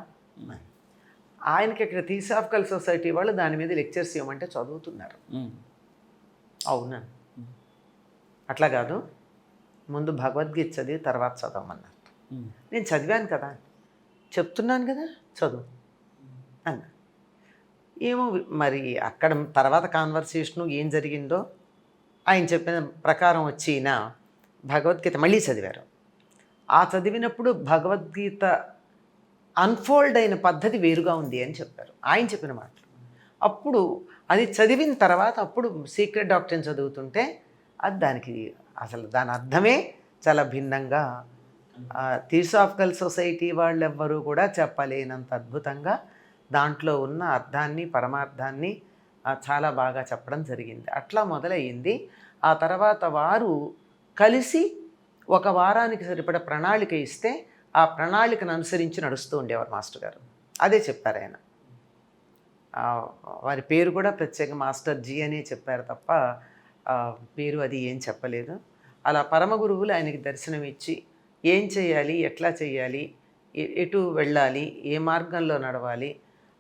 ఆయనకి ఇక్కడ థియోసాఫికల్ సొసైటీ వాళ్ళు దాని మీద లెక్చర్స్ ఇవ్వమంటే చదువుతున్నారు. అవునా, అట్లా కాదు, ముందు భగవద్గీత చదివి తర్వాత చదవమన్నారు. నేను చదివాను కదా, చెప్తున్నాను కదా చదువు అన్న. ఏమో మరి అక్కడ తర్వాత కాన్వర్సేషను ఏం జరిగిందో ఆయన చెప్పిన ప్రకారం వచ్చిన భగవద్గీత మళ్ళీ చదివారు. ఆ చదివినప్పుడు భగవద్గీత అన్ఫోల్డ్ అయిన పద్ధతి వేరుగా ఉంది అని చెప్పారు ఆయన చెప్పిన మాటలు. అప్పుడు అది చదివిన తర్వాత అప్పుడు సీక్రెట్ డాక్టర్ని చదువుతుంటే అది దానికి అసలు దాని అర్థమే చాలా భిన్నంగా, థియోసాఫికల్ సొసైటీ వాళ్ళెవ్వరూ కూడా చెప్పలేనంత అద్భుతంగా దాంట్లో ఉన్న అర్థాన్ని పరమార్థాన్ని చాలా బాగా చెప్పడం జరిగింది. అట్లా మొదలయ్యింది. ఆ తర్వాత వారు కలిసి ఒక వారానికి సరిపడ ప్రణాళిక ఇస్తే ఆ ప్రణాళికను అనుసరించి నడుస్తూ ఉండేవారు మాస్టర్ గారు. అదే చెప్పారు ఆయన. వారి పేరు కూడా ప్రత్యేక మాస్టర్ జీ అనే చెప్పారు తప్ప పేరు అది ఏం చెప్పలేదు. అలా పరమ గురువులు ఆయనకి దర్శనం ఇచ్చి ఏం చేయాలి, ఎట్లా చేయాలి, ఎటు వెళ్ళాలి, ఏ మార్గంలో నడవాలి,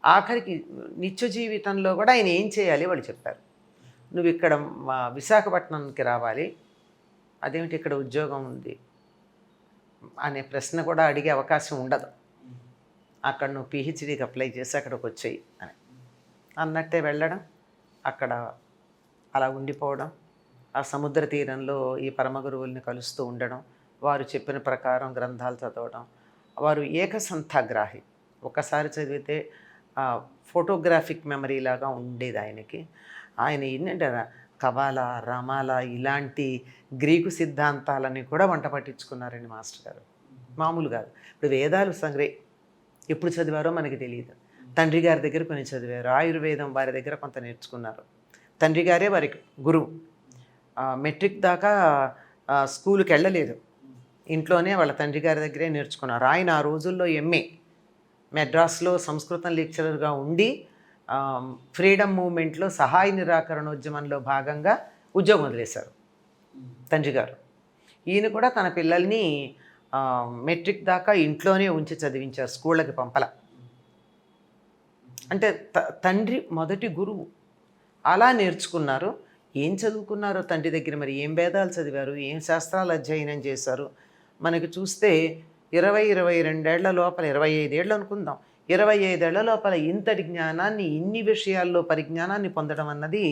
ఆఖరికి నిత్య జీవితంలో కూడా ఆయన ఏం చేయాలి వాళ్ళు చెప్పారు. నువ్వు ఇక్కడ మా విశాఖపట్నంకి రావాలి, అదేమిటి ఇక్కడ ఉద్యోగం ఉంది అనే ప్రశ్న కూడా అడిగే అవకాశం ఉండదు, అక్కడ నువ్వు పిహెచ్డీకి అప్లై చేసి అక్కడికి వచ్చేయి అని అన్నట్టే వెళ్ళడం, అక్కడ అలా ఉండిపోవడం, ఆ సముద్ర తీరంలో ఈ పరమగురువుల్ని కలుస్తూ ఉండడం, వారు చెప్పిన ప్రకారం గ్రంథాలు చదవడం. వారు ఏకసంథాగ్రాహి, ఒకసారి చదివితే ఫోటోగ్రాఫిక్ మెమరీ లాగా ఉండేది ఆయనకి. ఆయన ఏంటంటే కబాల, రమాల ఇలాంటి గ్రీకు సిద్ధాంతాలని కూడా వంట పట్టించుకున్నారండి మాస్టర్ గారు. మామూలు కాదు. ఇప్పుడు వేదాలు ఎప్పుడు చదివారో మనకి తెలియదు. తండ్రి గారి దగ్గర కొన్ని చదివారు, ఆయుర్వేదం వారి దగ్గర కొంత నేర్చుకున్నారు. తండ్రి గారే వారికి గురువు. మెట్రిక్ దాకా స్కూల్కి వెళ్ళలేదు, ఇంట్లోనే వాళ్ళ తండ్రి గారి దగ్గరే నేర్చుకున్నారు. ఆయన ఆ రోజుల్లో ఎంఏ మెడ్రాస్లో సంస్కృతం లెక్చరర్గా ఉండి ఫ్రీడమ్ మూవ్మెంట్లో సహాయ నిరాకరణోద్యమంలో భాగంగా ఉద్యోగం వదిలేశారు తండ్రి గారు. ఈయన కూడా తన పిల్లల్ని మెట్రిక్ దాకా ఇంట్లోనే ఉంచి చదివించారు, స్కూళ్ళకి పంపల. అంటే తండ్రి మొదటి గురువు. అలా నేర్చుకున్నారు. ఏం చదువుకున్నారో తండ్రి దగ్గర, మరి ఏం వేదాలు చదివారు, ఏం శాస్త్రాలు అధ్యయనం చేశారు మనకి చూస్తే 20-22 ఏళ్ల లోపల, 25 ఏళ్ళు అనుకుందాం, 25 ఏళ్ల లోపల ఇంతటి జ్ఞానాన్ని, ఇన్ని విషయాల్లో పరిజ్ఞానాన్ని పొందడం అన్నది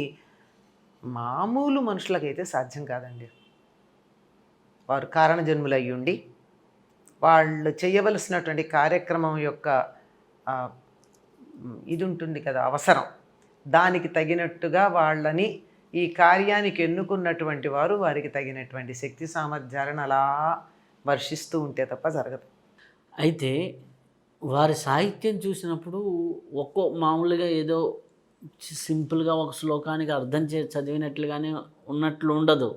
మామూలు మనుషులకైతే సాధ్యం కాదండి. వారు కారణజన్ములు అయ్యి ఉండి వాళ్ళు చేయవలసినటువంటి కార్యక్రమం యొక్క ఇది ఉంటుంది కదా, అవసరం, దానికి తగినట్టుగా వాళ్ళని ఈ కార్యానికి ఎన్నుకున్నటువంటి వారు వారికి తగినటువంటి శక్తి సామర్థ్యాలను అలా వర్షిస్తూ ఉంటే తప్ప జరగదు. అయితే వారి సాహిత్యం చూసినప్పుడు మామూలుగా ఏదో సింపుల్గా ఒక శ్లోకానికి అర్థం చదివినట్లుగానే ఉన్నట్లు ఉండదు.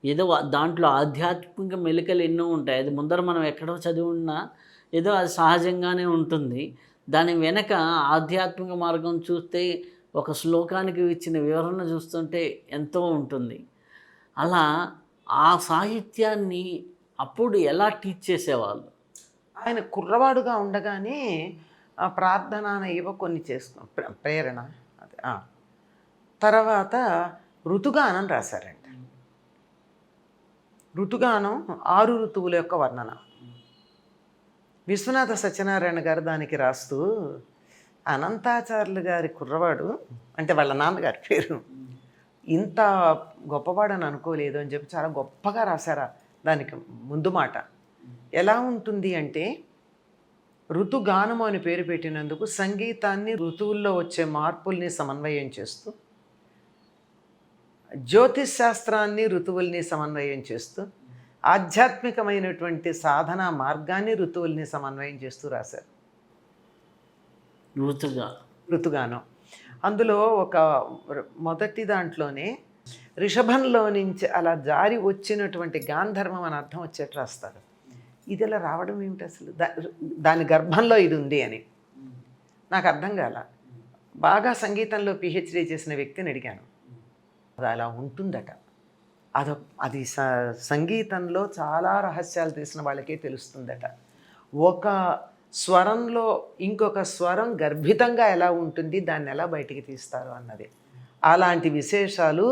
ఏదో దాంట్లో ఆధ్యాత్మిక మెలికలు ఎన్నో ఉంటాయి. అది ముందర మనం ఎక్కడో చదివి ఉన్నా ఏదో అది సహజంగానే ఉంటుంది. దాని వెనక ఆధ్యాత్మిక మార్గం చూస్తే, ఒక శ్లోకానికి ఇచ్చిన వివరణ చూస్తుంటే ఎంతో ఉంటుంది. అలా ఆ సాహిత్యాన్ని అప్పుడు ఎలా టీచ్ చేసేవాళ్ళు? ఆయన కుర్రవాడుగా ఉండగానే ప్రార్థన ఇవ కొన్ని చేసుకో ప్రేరణ అదే తర్వాత ఋతుగానం రాశారండి. ఋతుగానం 6 ఋతువుల యొక్క వర్ణన. విశ్వనాథ సత్యనారాయణ గారు దానికి రాస్తూ, అనంతాచార్యులు గారి కుర్రవాడు అంటే వాళ్ళ నాన్నగారి పేరు, ఇంత గొప్పవాడని అనుకోలేదు అని చెప్పి చాలా గొప్పగా రాశారా. దానికి ముందు మాట ఎలా ఉంటుంది అంటే, ఋతుగానము అని పేరు పెట్టినందుకు సంగీతాన్ని ఋతువుల్లో వచ్చే మార్పుల్ని సమన్వయం చేస్తూ, జ్యోతిష్ శాస్త్రాన్ని ఋతువుల్ని సమన్వయం చేస్తూ, ఆధ్యాత్మికమైనటువంటి సాధనా మార్గాన్ని ఋతువుల్ని సమన్వయం చేస్తూ రాశారు ఋతుగానం. అందులో ఒక మొదటి దాంట్లోనే రిషభంలో నుంచి అలా జారి వచ్చినటువంటి గాంధర్వం అని అర్థం వచ్చేట్టు రాస్తారు. ఇది అలా రావడం ఏమిటి అసలు, దాని గర్భంలో ఇది ఉంది అని నాకు అర్థం కాల. బాగా సంగీతంలో పిహెచ్డీ చేసిన వ్యక్తిని అడిగాను, అది అలా ఉంటుందట. అది సంగీతంలో చాలా రహస్యాలు తెలిసిన వాళ్ళకే తెలుస్తుందట. ఒక స్వరంలో ఇంకొక స్వరం గర్భితంగా ఎలా ఉంటుంది, దాన్ని ఎలా బయటికి తీస్తారు అన్నది. అలాంటి విశేషాలు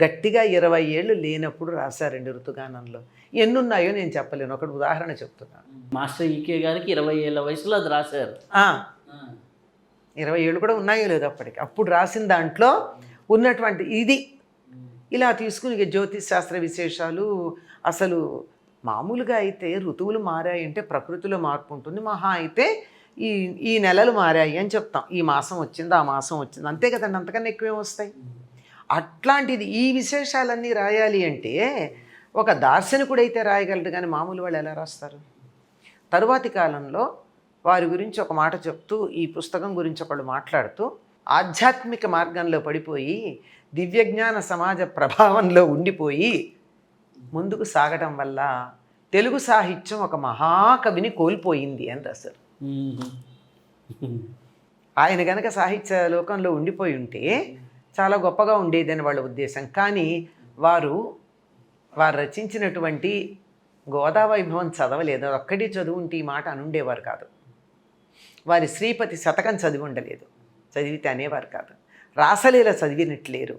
గట్టిగా 20 ఏళ్ళు లేనప్పుడు రాశారండి ఋతుగానంలో. ఎన్నున్నాయో నేను చెప్పలేను, ఒకటి ఉదాహరణ చెప్తున్నాను. మాస్టర్ ఈకే గారికి 20 ఏళ్ళ వయసులో అది రాశారు. 20 ఏళ్ళు కూడా ఉన్నాయో లేదో అప్పటికి. అప్పుడు రాసిన దాంట్లో ఉన్నటువంటి ఇది ఇలా తీసుకుని జ్యోతిష్ శాస్త్ర విశేషాలు. అసలు మామూలుగా అయితే ఋతువులు మారాయంటే ప్రకృతిలో మార్పు ఉంటుంది, మహా అయితే ఈ నెలలు మారాయి అని చెప్తాం. ఈ మాసం వచ్చింది, ఆ మాసం వచ్చింది, అంతే కదండి, అంతకన్నా ఎక్కువేం వస్తాయి. అట్లాంటిది ఈ విశేషాలన్నీ రాయాలి అంటే ఒక దార్శనికుడైతే రాయగలడు, కానీ మామూలు వాళ్ళు ఎలా రాస్తారు? తరువాతి కాలంలో వారి గురించి ఒక మాట చెప్తూ, ఈ పుస్తకం గురించి ఒకళ్ళు మాట్లాడుతూ, ఆధ్యాత్మిక మార్గంలో పడిపోయి దివ్యజ్ఞాన సమాజ ప్రభావంలో ఉండిపోయి ముందుకు సాగటం వల్ల తెలుగు సాహిత్యం ఒక మహాకవిని కోల్పోయింది అని రాశారు. ఆయన గనక సాహిత్య లోకంలో ఉండిపోయి ఉంటే చాలా గొప్పగా ఉండేదని వాళ్ళ ఉద్దేశం. కానీ వారు రచించినటువంటి గోదా వైభవం చదవలేదు, ఒక్కటి చదువుంటే ఈ మాట అనుండేవారు కాదు. వారి శ్రీపతి శతకం చదివి ఉండలేదు, చదివితే అనేవారు కాదు. రాసలీల చదివినట్లేరు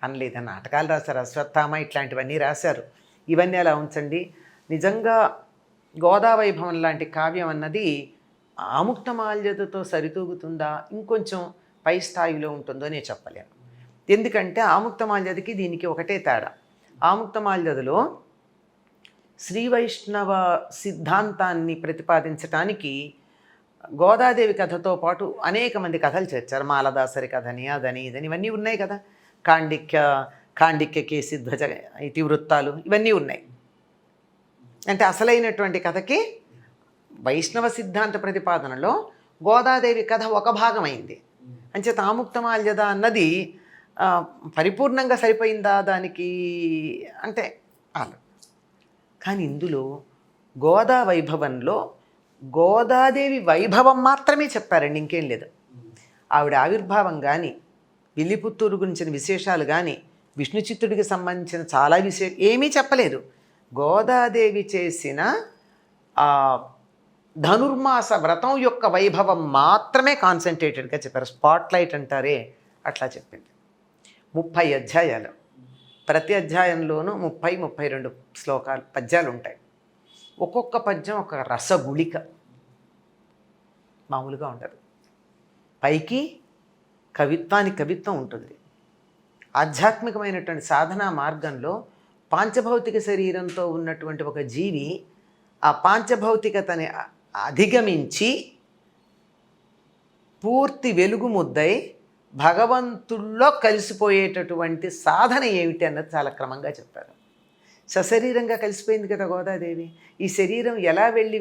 అనలేదు. నాటకాలు రాశారు, అశ్వత్థామ ఇట్లాంటివన్నీ రాశారు. ఇవన్నీ అలా ఉంచండి. నిజంగా గోదా వైభవం లాంటి కావ్యం అన్నది ఆముక్తమాల్యదతో సరితూగుతుందా, ఇంకొంచెం పై స్థాయిలో ఉంటుందో నేను చెప్పలేను. ఎందుకంటే ఆముక్తమాల్యదకి దీనికి ఒకటే తేడా. ఆముక్తమాల్యదలో శ్రీ వైష్ణవ సిద్ధాంతాన్ని ప్రతిపాదించటానికి గోదాదేవి కథతో పాటు అనేక మంది కథలు చేర్చారు. మాలదాసరి కథని, అదని ఇదని ఇవన్నీ ఉన్నాయి కదా. కాండిక్య కేసిధ్వజ ఇతివృత్తాలు ఇవన్నీ ఉన్నాయి. అంటే అసలైనటువంటి కథకి వైష్ణవ సిద్ధాంత ప్రతిపాదనలో గోదాదేవి కథ ఒక భాగమైంది. అంచేత ఆముక్తమాల్యద అన్నది పరిపూర్ణంగా సరిపోయిందా దానికి అంటే అలా. కానీ ఇందులో గోదా వైభవంలో గోదాదేవి వైభవం మాత్రమే చెప్పారండి, ఇంకేం లేదు. ఆవిడ ఆవిర్భావం కానీ, విల్లిపుత్తూరు గురించిన విశేషాలు కానీ, విష్ణు చిత్తుడికి సంబంధించిన చాలా ఏమీ చెప్పలేదు. గోదాదేవి చేసిన ధనుర్మాస వ్రతం యొక్క వైభవం మాత్రమే కాన్సన్ట్రేటెడ్గా చెప్పారు. స్పాట్లైట్ అంటారే అట్లా చెప్పింది. 30 అధ్యాయాలు, ప్రతి అధ్యాయంలోనూ 30-32 శ్లోకాలు పద్యాలు ఉంటాయి. ఒక్కొక్క పద్యం ఒక రసగుళిక, మామూలుగా ఉండదు. పైకి కవిత్వానికి కవిత్వం ఉంటుంది. ఆధ్యాత్మికమైనటువంటి సాధనా మార్గంలో పాంచభౌతిక శరీరంతో ఉన్నటువంటి ఒక జీవి ఆ పాంచభౌతికతని అధిగమించి పూర్తి వెలుగు ముద్దై భగవంతుల్లో కలిసిపోయేటటువంటి సాధన ఏమిటి అన్నది చాలా క్రమంగా చెప్పారు. సశరీరంగా కలిసిపోయింది కదా గోదాదేవి. ఈ శరీరం ఎలా వెళ్ళి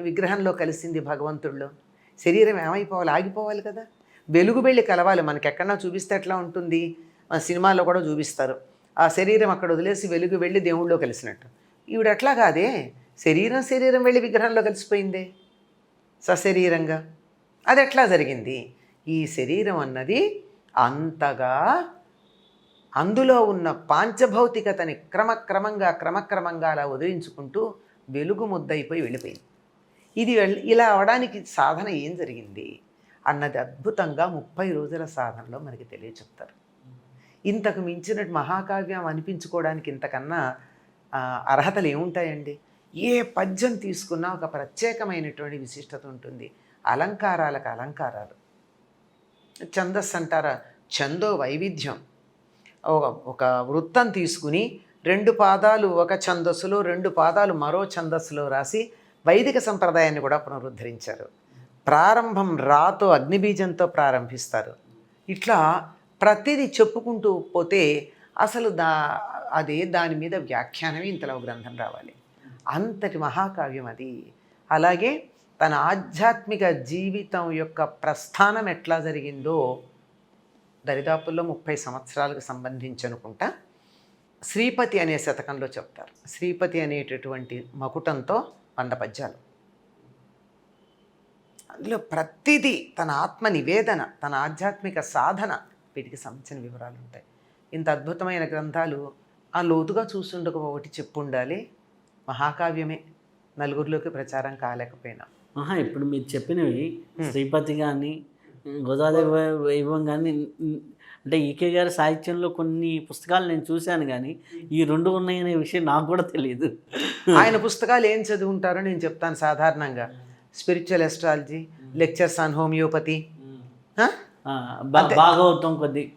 విగ్రహంలో కలిసింది భగవంతుల్లో? శరీరం ఏమైపోవాలి, ఆగిపోవాలి కదా. వెలుగు వెళ్ళి కలవాలి. మనకి ఎక్కడన్నా చూపిస్తే ఎట్లా ఉంటుంది, మన సినిమాల్లో కూడా చూపిస్తారు. ఆ శరీరం అక్కడ వదిలేసి వెలుగు వెళ్ళి దేవుళ్ళలో కలిసినట్టు. ఈవిడ అట్లా కాదే, శరీరం వెళ్ళి విగ్రహంలో కలిసిపోయిందే సశరీరంగా. అది ఎట్లా జరిగింది? ఈ శరీరం అన్నది అంతగా అందులో ఉన్న పాంచభౌతికతని క్రమక్రమంగా అలా వదిలించుకుంటూ వెలుగు ముద్దయిపోయి వెళ్ళిపోయింది. ఇది ఇలా అవడానికి సాధన ఏం జరిగింది అన్నది అద్భుతంగా 30 రోజుల సాధనలో మనకి తెలియచెప్తారు. ఇంతకు మించిన మహాకావ్యం అనిపించుకోవడానికి ఇంతకన్నా అర్హతలు ఏముంటాయండి? ఏ పద్యం తీసుకున్నా ఒక ప్రత్యేకమైనటువంటి విశిష్టత ఉంటుంది. అలంకారాలకు అలంకారాలు, ఛందస్సు అంటారా, ఛందో వైవిధ్యం. ఒక వృత్తం తీసుకుని 2 పాదాలు ఒక ఛందస్సులో, 2 పాదాలు మరో ఛందస్సులో రాసి వైదిక సంప్రదాయాన్ని కూడా పునరుద్ధరించారు. ప్రారంభం రాతో అగ్నిబీజంతో ప్రారంభిస్తారు. ఇట్లా ప్రతిదీ చెప్పుకుంటూ పోతే అసలు దాని మీద వ్యాఖ్యానమే ఇంతలో గ్రంథం రావాలి. అంతటి మహాకావ్యం అది. అలాగే తన ఆధ్యాత్మిక జీవితం యొక్క ప్రస్థానం ఎట్లా జరిగిందో దరిదాపుల్లో 30 సంవత్సరాలకు సంబంధించి అనుకుంటా శ్రీపతి అనే శతకంలో చెప్తారు. శ్రీపతి అనేటటువంటి మకుటంతో 100 పద్యాలు. అందులో ప్రతిదీ తన ఆత్మ నివేదన, తన ఆధ్యాత్మిక సాధన, వీటికి సంబంధించిన వివరాలు ఉంటాయి. ఇంత అద్భుతమైన గ్రంథాలు ఆ లోతుగా చూసుండకపోటి చెప్పుండాలి. మహాకావ్యమే, నలుగురిలోకి ప్రచారం కాలేకపోయినా. ఇప్పుడు మీరు చెప్పినవి శ్రీపతి కానీ గోదాదేవి వైభవం కానీ, అంటే ఈకే గారి సాహిత్యంలో కొన్ని పుస్తకాలు నేను చూశాను, కానీ ఈ 2 ఉన్నాయనే విషయం నాకు కూడా తెలియదు. ఆయన పుస్తకాలు ఏం చదివి ఉంటారో నేను చెప్తాను. సాధారణంగా spiritual astrology, lectures on homeopathy, Bhagavatam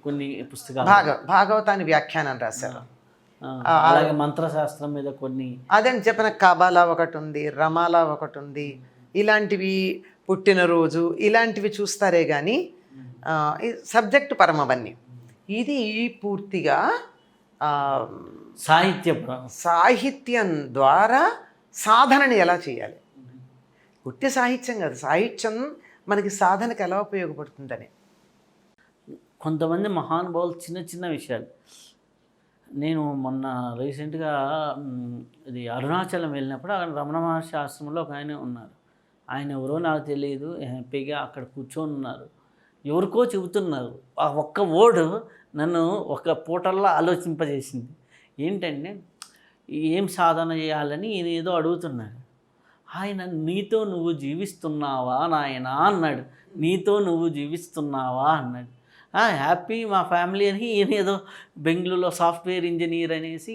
కొన్ని పుస్తకాలు, భాగవతాన్ని వ్యాఖ్యానం రాశారు. అలాగే మంత్రశాస్త్రం మీద కొన్ని, అదని చెప్పిన కబాలా ఒకటి ఉంది, రమాలా ఒకటి ఉంది. ఇలాంటివి పుట్టినరోజు ఇలాంటివి చూస్తారే కానీ సబ్జెక్టు పరమవన్నీ. ఇది పూర్తిగా సాహిత్యం ద్వారా సాధనని ఎలా చేయాలి. పుట్టి సాహిత్యం కాదు, సాహిత్యం మనకి సాధనకు ఎలా ఉపయోగపడుతుందని. కొంతమంది మహానుభావులు చిన్న చిన్న విషయాలు. నేను మొన్న రీసెంట్గా ఇది అరుణాచలం వెళ్ళినప్పుడు అక్కడ రమణ మహర్షి ఆశ్రమంలో ఒక ఆయన ఉన్నారు. ఆయన ఎవరో నాకు తెలియదు, హ్యాపీగా అక్కడ కూర్చొని ఉన్నారు. ఎవరికో చెబుతున్నారు. ఆ ఒక్క వర్డ్ నన్ను ఒక పూటల్లో ఆలోచింపజేసింది. ఏంటంటే, ఏం సాధన చేయాలని ఈయన ఏదో అడుగుతున్నాడు. ఆయన నీతో నువ్వు జీవిస్తున్నావా నాయనా అన్నాడు. నీతో నువ్వు జీవిస్తున్నావా అన్నాడు. హ్యాపీ మా ఫ్యామిలీ అని ఈయన ఏదో బెంగళూరులో సాఫ్ట్వేర్ ఇంజనీర్ అనేసి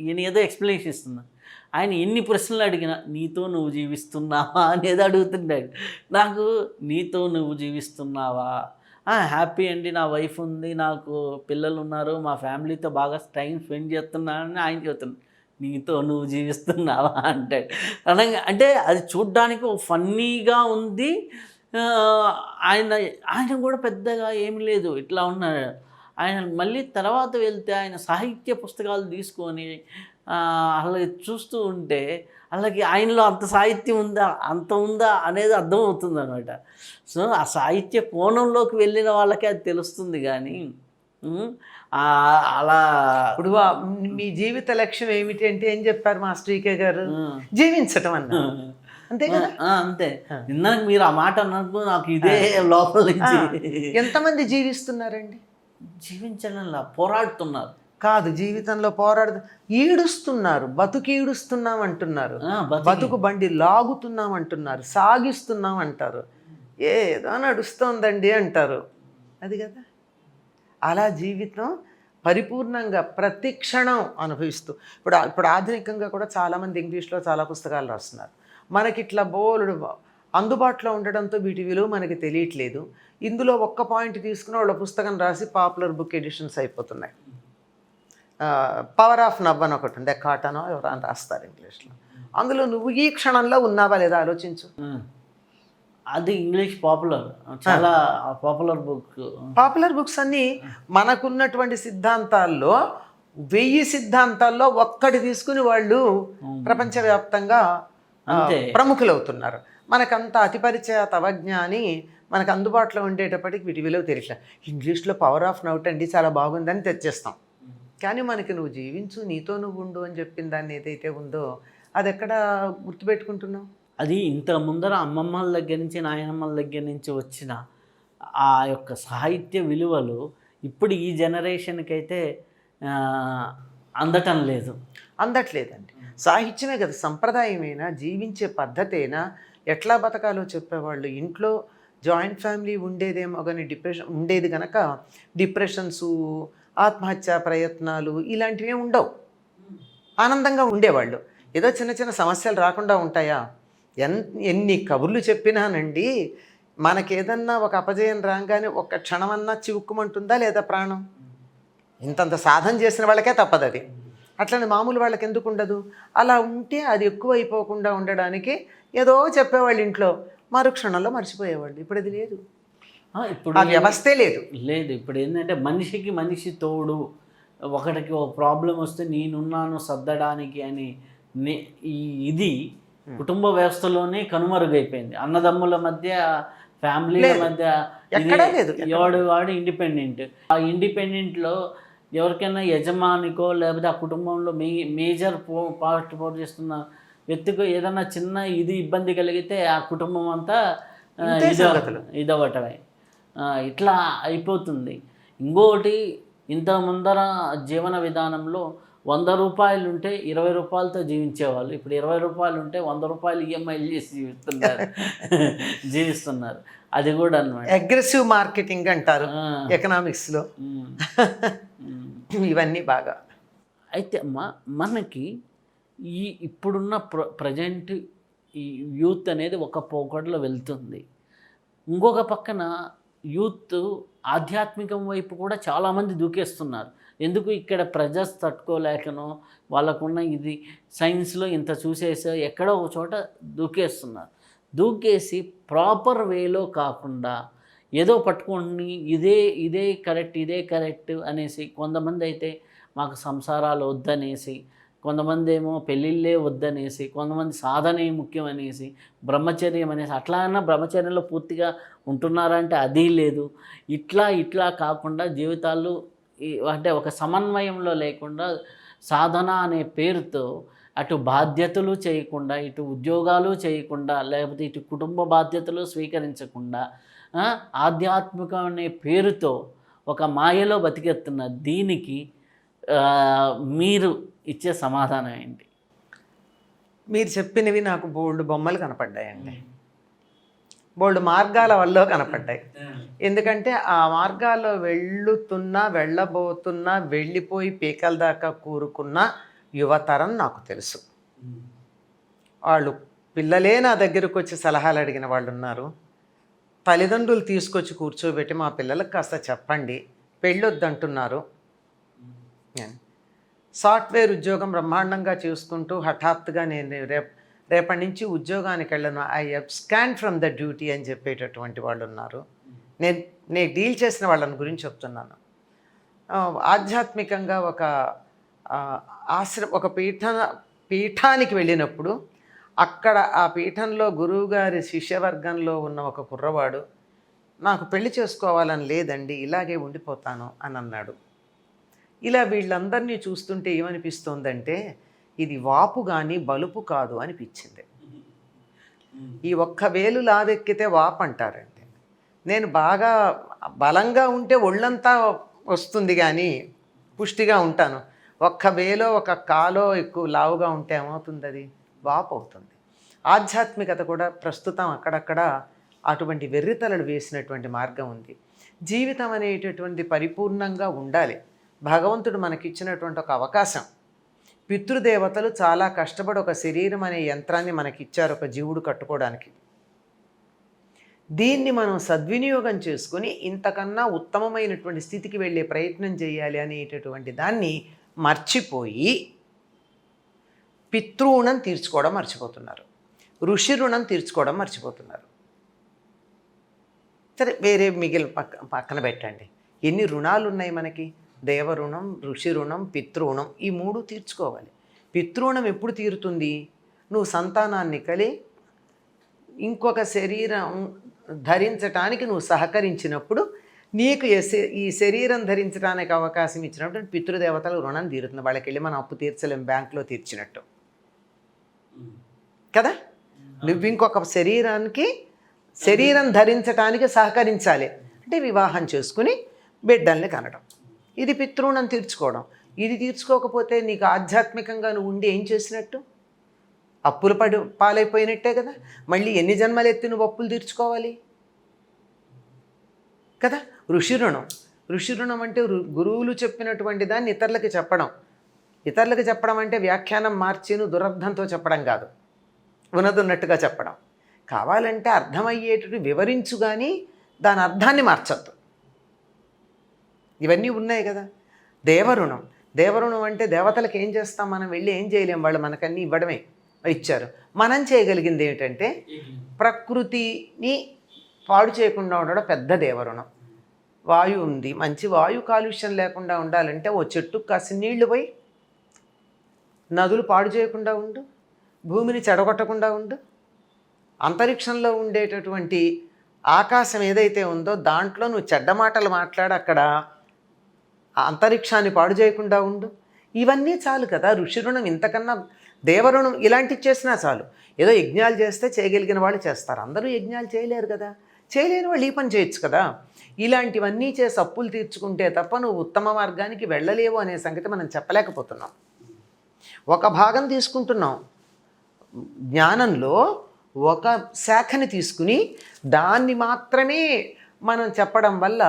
ఈయన ఏదో ఎక్స్ప్లెనేషన్ ఇస్తున్నాడు. ఆయన ఎన్ని ప్రశ్నలు అడిగినా నీతో నువ్వు జీవిస్తున్నావా అనేది అడుగుతున్నాడు. నాకు నీతో నువ్వు జీవిస్తున్నావా, హ్యాపీ అండి, నా వైఫ్ ఉంది, నాకు పిల్లలు ఉన్నారు, మా ఫ్యామిలీతో బాగా టైం స్పెండ్ చేస్తున్నానని ఆయన చెబుతున్నాడు. నీతో నువ్వు జీవిస్తున్నావా అంటాడు. అనగా అంటే అది చూడ్డానికి ఫన్నీగా ఉంది. ఆయన ఆయన కూడా పెద్దగా ఏమి లేదు, ఇట్లా ఉన్నాడు. ఆయన మళ్ళీ తర్వాత వెళ్తే ఆయన సాహిత్య పుస్తకాలు తీసుకొని అలాగే చూస్తూ ఉంటే అలాగే ఆయనలో అంత సాహిత్యం ఉందా, అంత ఉందా అనేది అర్థమవుతుంది అనమాట. సో ఆ సాహిత్య కోణంలోకి వెళ్ళిన వాళ్ళకే అది తెలుస్తుంది. కానీ అలా ఇప్పుడు మీ జీవిత లక్ష్యం ఏమిటి అంటే ఏం చెప్పారు మాస్టర్ ఈకే గారు? జీవించటం అన్న, అంతే కదా? అంతే. ఇందాక మీరు ఆ మాట అన్నప్పుడు నాకు ఇదే లోపల నుంచి. ఎంతమంది జీవిస్తున్నారండి? జీవించడంలా పోరాడుతున్నారు కాదు, జీవితంలో ఈడుస్తున్నారు, బతుకు ఈడుస్తున్నాం అంటున్నారు, బతుకు బండి లాగుతున్నాం అంటున్నారు, సాగిస్తున్నాం అంటారు, ఏదో నడుస్తోందండి అంటారు. అది కదా, అలా జీవితం పరిపూర్ణంగా ప్రతి క్షణం అనుభవిస్తూ ఇప్పుడు ఆధునికంగా కూడా చాలామంది ఇంగ్లీష్లో చాలా పుస్తకాలు రాస్తున్నారు. మనకి ఇట్లా బోలుడు అందుబాటులో ఉండడంతో వీటి విలువ మనకి తెలియట్లేదు. ఇందులో ఒక్క పాయింట్ తీసుకుని వాళ్ళ పుస్తకం రాసి పాపులర్ బుక్ ఎడిషన్స్ అయిపోతున్నాయి. పవర్ ఆఫ్ నవ్ అని ఒకటి ఉంది, కాటనో ఎవరైనా రాస్తారు ఇంగ్లీష్లో. అందులో నువ్వు ఈ క్షణంలో ఉన్నావా లేదా ఆలోచించు. అది ఇంగ్లీష్ పాపులర్, చాలా పాపులర్ బుక్. పాపులర్ బుక్స్ అన్నీ మనకున్నటువంటి సిద్ధాంతాల్లో 1000 సిద్ధాంతాల్లో ఒక్కటి తీసుకుని వాళ్ళు ప్రపంచవ్యాప్తంగా ప్రముఖులు అవుతున్నారు. మనకంత అతిపరిచయ తవజ్ఞాని మనకు అందుబాటులో ఉండేటప్పటికి వీటి విలువ తెలియట్లేదు. ఇంగ్లీష్లో పవర్ ఆఫ్ నౌట్ అండి చాలా బాగుందని తెచ్చేస్తాం. కానీ మనకి నువ్వు జీవించు, నీతో నువ్వు ఉండు అని చెప్పిన దాన్ని ఏదైతే ఉందో అది ఎక్కడ గుర్తుపెట్టుకుంటున్నావు? అది ఇంత ముందర అమ్మమ్మల దగ్గర నుంచి నాయనమ్మల దగ్గర నుంచి వచ్చిన ఆ యొక్క సాహిత్య విలువలు ఇప్పుడు ఈ జనరేషన్కి అయితే అందట్లేదండి. సాహిత్యమే కదా, సంప్రదాయమైనా, జీవించే పద్ధతైనా, ఎట్లా బతకాలో చెప్పేవాళ్ళు. ఇంట్లో జాయింట్ ఫ్యామిలీ ఉండేదేమో కానీ డిప్రెషన్ ఉండేది కనుక డిప్రెషన్సు, ఆత్మహత్యా ప్రయత్నాలు ఇలాంటివి ఉండవు. ఆనందంగా ఉండేవాళ్ళు. ఏదో చిన్న చిన్న సమస్యలు రాకుండా ఉంటాయా? ఎన్ని కబుర్లు చెప్పినానండి, మనకేదన్నా ఒక అపజయం రాగానే ఒక క్షణమన్నా చివుక్కుమంటుందా లేదా ప్రాణం? ఇంతంత సాధన చేసిన వాళ్ళకే తప్పదు అది. అట్లనే మామూలు వాళ్ళకి ఎందుకు ఉండదు? అలా ఉంటే అది ఎక్కువ అయిపోకుండా ఉండడానికి ఏదో చెప్పేవాళ్ళు ఇంట్లో, మరుక్షణంలో మర్చిపోయేవాళ్ళు. ఇప్పుడు అది లేదు, ఇప్పుడు ఆ వ్యవస్థే లేదు. ఇప్పుడు ఏంటంటే మనిషికి మనిషి తోడు, ఒకటికి ఒక ప్రాబ్లం వస్తే నేనున్నాను సర్దడానికి అని ఇది కుటుంబ వ్యవస్థలోనే కనుమరుగైపోయింది. అన్నదమ్ముల మధ్య, ఫ్యామిలీల మధ్య వాడు ఇండిపెండెంట్. ఆ ఇండిపెండెంట్లో ఎవరికైనా యజమానికో లేకపోతే ఆ కుటుంబంలో మేజర్ పార్ట్ చేస్తున్న వ్యక్తికో ఏదైనా చిన్న ఇబ్బంది కలిగితే ఆ కుటుంబం అంతా ఇదవటమే, ఇట్లా అయిపోతుంది. ఇంకొకటి, ఇంత ముందర జీవన విధానంలో 100 రూపాయలు ఉంటే 20 రూపాయలతో జీవించేవాళ్ళు. ఇప్పుడు 20 రూపాయలు ఉంటే 100 రూపాయలు ఈఎంఐలు చేసి జీవిస్తున్నారు. అది కూడా అన్నమాట అగ్రెసివ్ మార్కెటింగ్ అంటారు ఎకనామిక్స్లో. ఇవన్నీ బాగా అయితే మనకి ఇప్పుడున్న ప్రజెంట్ ఈ యూత్ అనేది ఒక పోకడలో వెళ్తుంది. ఇంకొక పక్కన యూత్ ఆధ్యాత్మికం వైపు కూడా చాలామంది దూకేస్తున్నారు. ఎందుకు? ఇక్కడ ప్రెజర్స్ తట్టుకోలేకనో, వాళ్ళకున్న సైన్స్లో ఇంత చూసేసో ఎక్కడో ఒక చోట దూకేస్తున్నారు. దూకేసి ప్రాపర్ వేలో కాకుండా ఏదో పట్టుకొని ఇదే కరెక్ట్ అనేసి, కొంతమంది అయితే మాకు సంసారాలు వద్దనేసి, కొంతమంది ఏమో పెళ్ళిళ్ళే వద్దనేసి, కొంతమంది సాధనే ముఖ్యం అనేసి, బ్రహ్మచర్యం అనేసి, అట్లా అన్నా బ్రహ్మచర్యంలో పూర్తిగా ఉంటున్నారంటే అది లేదు. ఇట్లా కాకుండా జీవితాలు అంటే ఒక సమన్వయంలో లేకుండా సాధన అనే పేరుతో అటు బాధ్యతలు చేయకుండా, ఇటు ఉద్యోగాలు చేయకుండా, లేకపోతే ఇటు కుటుంబ బాధ్యతలు స్వీకరించకుండా ఆధ్యాత్మికం అనే పేరుతో ఒక మాయలో బతికెత్తున్న దీనికి మీరు ఇచ్చే సమాధానం ఏంటి? మీరు చెప్పినవి నాకు బోల్డ్ బొమ్మలు కనపడ్డాయండి, బోల్డ్ మార్గాల వల్ల కనపడ్డాయి. ఎందుకంటే ఆ మార్గాల్లో వెళ్ళబోతున్నా వెళ్ళిపోయి పీకల దాకా కూరుకున్న యువతరం నాకు తెలుసు. వాళ్ళు పిల్లలే నా దగ్గరకు వచ్చి సలహాలు అడిగిన వాళ్ళు ఉన్నారు. తల్లిదండ్రులు తీసుకొచ్చి కూర్చోబెట్టి మా పిల్లలకు కాస్త చెప్పండి, పెళ్ళొద్దంటున్నారు. సాఫ్ట్వేర్ ఉద్యోగం బ్రహ్మాండంగా చేసుకుంటూ హఠాత్తుగా నేను రేపటి నుంచి ఉద్యోగానికి వెళ్ళను, I abscond from the duty అని చెప్పేటటువంటి వాళ్ళు ఉన్నారు. నేను డీల్ చేసిన వాళ్ళని గురించి చెప్తున్నాను. ఆధ్యాత్మికంగా ఒక పీఠానికి వెళ్ళినప్పుడు అక్కడ ఆ పీఠంలో గురువుగారి శిష్యవర్గంలో ఉన్న ఒక కుర్రవాడు నాకు పెళ్లి చేసుకోవాలని లేదండి, ఇలాగే ఉండిపోతాను అని అన్నాడు. ఇలా వీళ్ళందరినీ చూస్తుంటే ఏమనిపిస్తోందంటే ఇది వాపు కానీ బలుపు కాదు అనిపించింది. ఈ ఒక్క వేలు లావెక్కితే వాపు అంటారండి. నేను బాగా బలంగా ఉంటే ఒళ్ళంతా వస్తుంది కానీ పుష్టిగా ఉంటాను. ఒక్క వేలో ఒక కాలో ఎక్కువ లావుగా ఉంటే ఏమవుతుంది? అది వాపు అవుతుంది. ఆధ్యాత్మికత కూడా ప్రస్తుతం అక్కడక్కడ అటువంటి వెర్రితలలు వేసినటువంటి మార్గం ఉంది. జీవితం అనేటటువంటి పరిపూర్ణంగా ఉండాలి. భగవంతుడు మనకిచ్చినటువంటి ఒక అవకాశం. పితృదేవతలు చాలా కష్టపడి ఒక శరీరం అనే యంత్రాన్ని మనకిచ్చారు ఒక జీవుడు కట్టుకోవడానికి. దీన్ని మనం సద్వినియోగం చేసుకుని ఇంతకన్నా ఉత్తమమైనటువంటి స్థితికి వెళ్ళే ప్రయత్నం చేయాలి అనేటటువంటి దాన్ని మర్చిపోయి పితృణం తీర్చుకోవడం మర్చిపోతున్నారు, ఋషి రుణం తీర్చుకోవడం మర్చిపోతున్నారు. సరే, వేరే పక్కన పెట్టండి. ఎన్ని రుణాలు ఉన్నాయి మనకి? దేవరుణం, ఋషి రుణం, పితృణం, ఈ మూడు తీర్చుకోవాలి. పితృణం ఎప్పుడు తీరుతుంది? నువ్వు సంతానాన్ని కలి ఇంకొక శరీరం ధరించటానికి నువ్వు సహకరించినప్పుడు, నీకు ఈ శరీరం ధరించడానికి అవకాశం ఇచ్చినప్పుడు పితృదేవతల రుణం తీరుతుంది. వాళ్ళకి వెళ్ళి మనం అప్పు తీర్చలేం, బ్యాంకులో తీర్చినట్టు కదా. నువ్వు ఇంకొక శరీరం ధరించటానికి సహకరించాలి అంటే వివాహం చేసుకుని బిడ్డల్ని కనడం, ఇది పితృణం తీర్చుకోవడం. ఇది తీర్చుకోకపోతే నీకు ఆధ్యాత్మికంగా నువ్వు ఉండి ఏం చేసినట్టు? అప్పులు పాలైపోయినట్టే కదా. మళ్ళీ ఎన్ని జన్మలు ఎత్తి నువ్వు అప్పులు తీర్చుకోవాలి కదా. ఋషి రుణం అంటే గురువులు చెప్పినటువంటి దాన్ని ఇతరులకి చెప్పడం అంటే వ్యాఖ్యానం మార్చిను దురర్థంతో చెప్పడం కాదు, ఉన్నదున్నట్టుగా చెప్పడం. కావాలంటే అర్థమయ్యేటట్టు వివరించు కానీ దాని అర్థాన్ని మార్చద్దు. ఇవన్నీ ఉన్నాయి కదా. దేవరుణం అంటే దేవతలకు ఏం చేస్తాం మనం? వెళ్ళి ఏం చేయలేం, వాళ్ళు మనకన్నీ ఇవ్వడమే, ఇచ్చారు. మనం చేయగలిగింది ఏమిటంటే ప్రకృతిని పాడు చేయకుండా ఉండడం పెద్ద దేవరుణం. వాయువు ఉంది, మంచి వాయు కాలుష్యం లేకుండా ఉండాలంటే ఓ చెట్టుకు కాసి నీళ్లు పోయి, నదులు పాడు చేయకుండా ఉండు, భూమిని చెడగొట్టకుండా ఉండు. అంతరిక్షంలో ఉండేటటువంటి ఆకాశం ఏదైతే ఉందో దాంట్లో నువ్వు చెడ్డ మాటలు మాట్లాడి అక్కడ అంతరిక్షాన్ని పాడు చేయకుండా ఉండు. ఇవన్నీ చాలు కదా. ఋషి రుణం, ఇంతకన్నా దేవరుణం ఇలాంటివి చేసినా చాలు. ఏదో యజ్ఞాలు చేస్తే చేయగలిగిన వాళ్ళు చేస్తారు, అందరూ యజ్ఞాలు చేయలేరు కదా. చేయలేని వాళ్ళు ఈ పని చేయొచ్చు కదా. ఇలాంటివన్నీ చేసి అప్పులు తీర్చుకుంటే తప్ప నువ్వు ఉత్తమ మార్గానికి వెళ్ళలేవు అనే సంగతి మనం చెప్పలేకపోతున్నాం. ఒక భాగం తీసుకుంటున్నాం, జ్ఞానంలో ఒక శాఖని తీసుకుని దాన్ని మాత్రమే మనం చెప్పడం వల్ల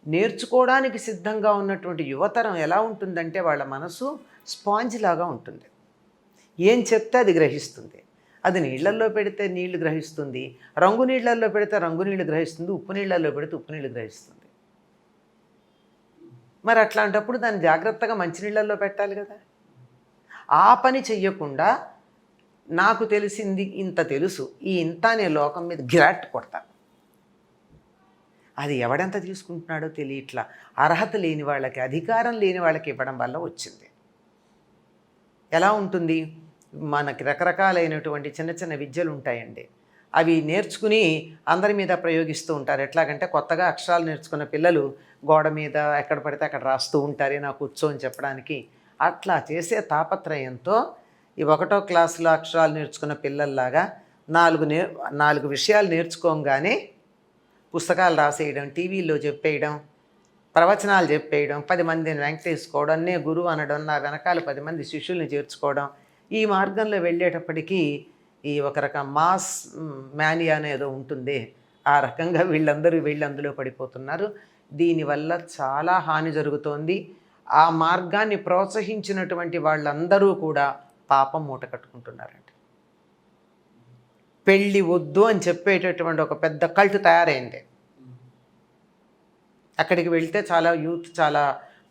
నేర్చుకోవడానికి సిద్ధంగా ఉన్నటువంటి యువతరం ఎలా ఉంటుందంటే వాళ్ళ మనసు స్పాంజ్ లాగా ఉంటుంది. ఏం చెప్తే అది గ్రహిస్తుంది. అది నీళ్ళల్లో పెడితే నీళ్లు గ్రహిస్తుంది, రంగు నీళ్ళల్లో పెడితే రంగు నీళ్ళు గ్రహిస్తుంది, ఉప్పు నీళ్ళల్లో పెడితే ఉప్పు నీళ్ళు గ్రహిస్తుంది. మరి అట్లాంటప్పుడు దాన్ని జాగ్రత్తగా మంచినీళ్ళల్లో పెట్టాలి కదా. ఆ పని చెయ్యకుండా నాకు తెలిసింది ఇంత తెలుసు, ఈ ఇంత అనే లోకం మీద గిరాట్ కొడతా. అది ఎవడెంత తీసుకుంటున్నాడో తెలియట్లా. అర్హత లేని వాళ్ళకి, అధికారం లేని వాళ్ళకి ఇవ్వడం వల్ల వచ్చింది. ఎలా ఉంటుంది? మనకి రకరకాలైనటువంటి చిన్న చిన్న విద్యలు ఉంటాయండి, అవి నేర్చుకుని అందరి మీద ప్రయోగిస్తూ ఉంటారు. ఎట్లాగంటే కొత్తగా అక్షరాలు నేర్చుకున్న పిల్లలు గోడ మీద ఎక్కడ పడితే అక్కడ రాస్తూ ఉంటారే నాకు కూర్చో అని చెప్పడానికి. అట్లా చేసే తాపత్రయంతో ఈ 1వ క్లాసులో అక్షరాలు నేర్చుకున్న పిల్లల్లాగా 4 విషయాలు నేర్చుకోగానే పుస్తకాలు రాసేయడం, టీవీల్లో చెప్పేయడం, ప్రవచనాలు చెప్పేయడం, 10 మందిని వెంకటేసుకోవడం, నే గురువు అనడం, నా వెనకాల 10 మంది శిష్యుల్ని చేర్చుకోవడం, ఈ మార్గంలో వెళ్ళేటప్పటికీ ఈ ఒక రకం మాస్ మేనియా అనేదో ఉంటుంది. ఆ రకంగా వీళ్ళు అందులో పడిపోతున్నారు. దీనివల్ల చాలా హాని జరుగుతోంది. ఆ మార్గాన్ని ప్రోత్సహించినటువంటి వాళ్ళందరూ కూడా పాపం మూట కట్టుకుంటున్నారండి. పెళ్ళి వద్దు అని చెప్పేటటువంటి ఒక పెద్ద కల్ట్ తయారైంది. అక్కడికి వెళ్తే చాలా యూత్ చాలా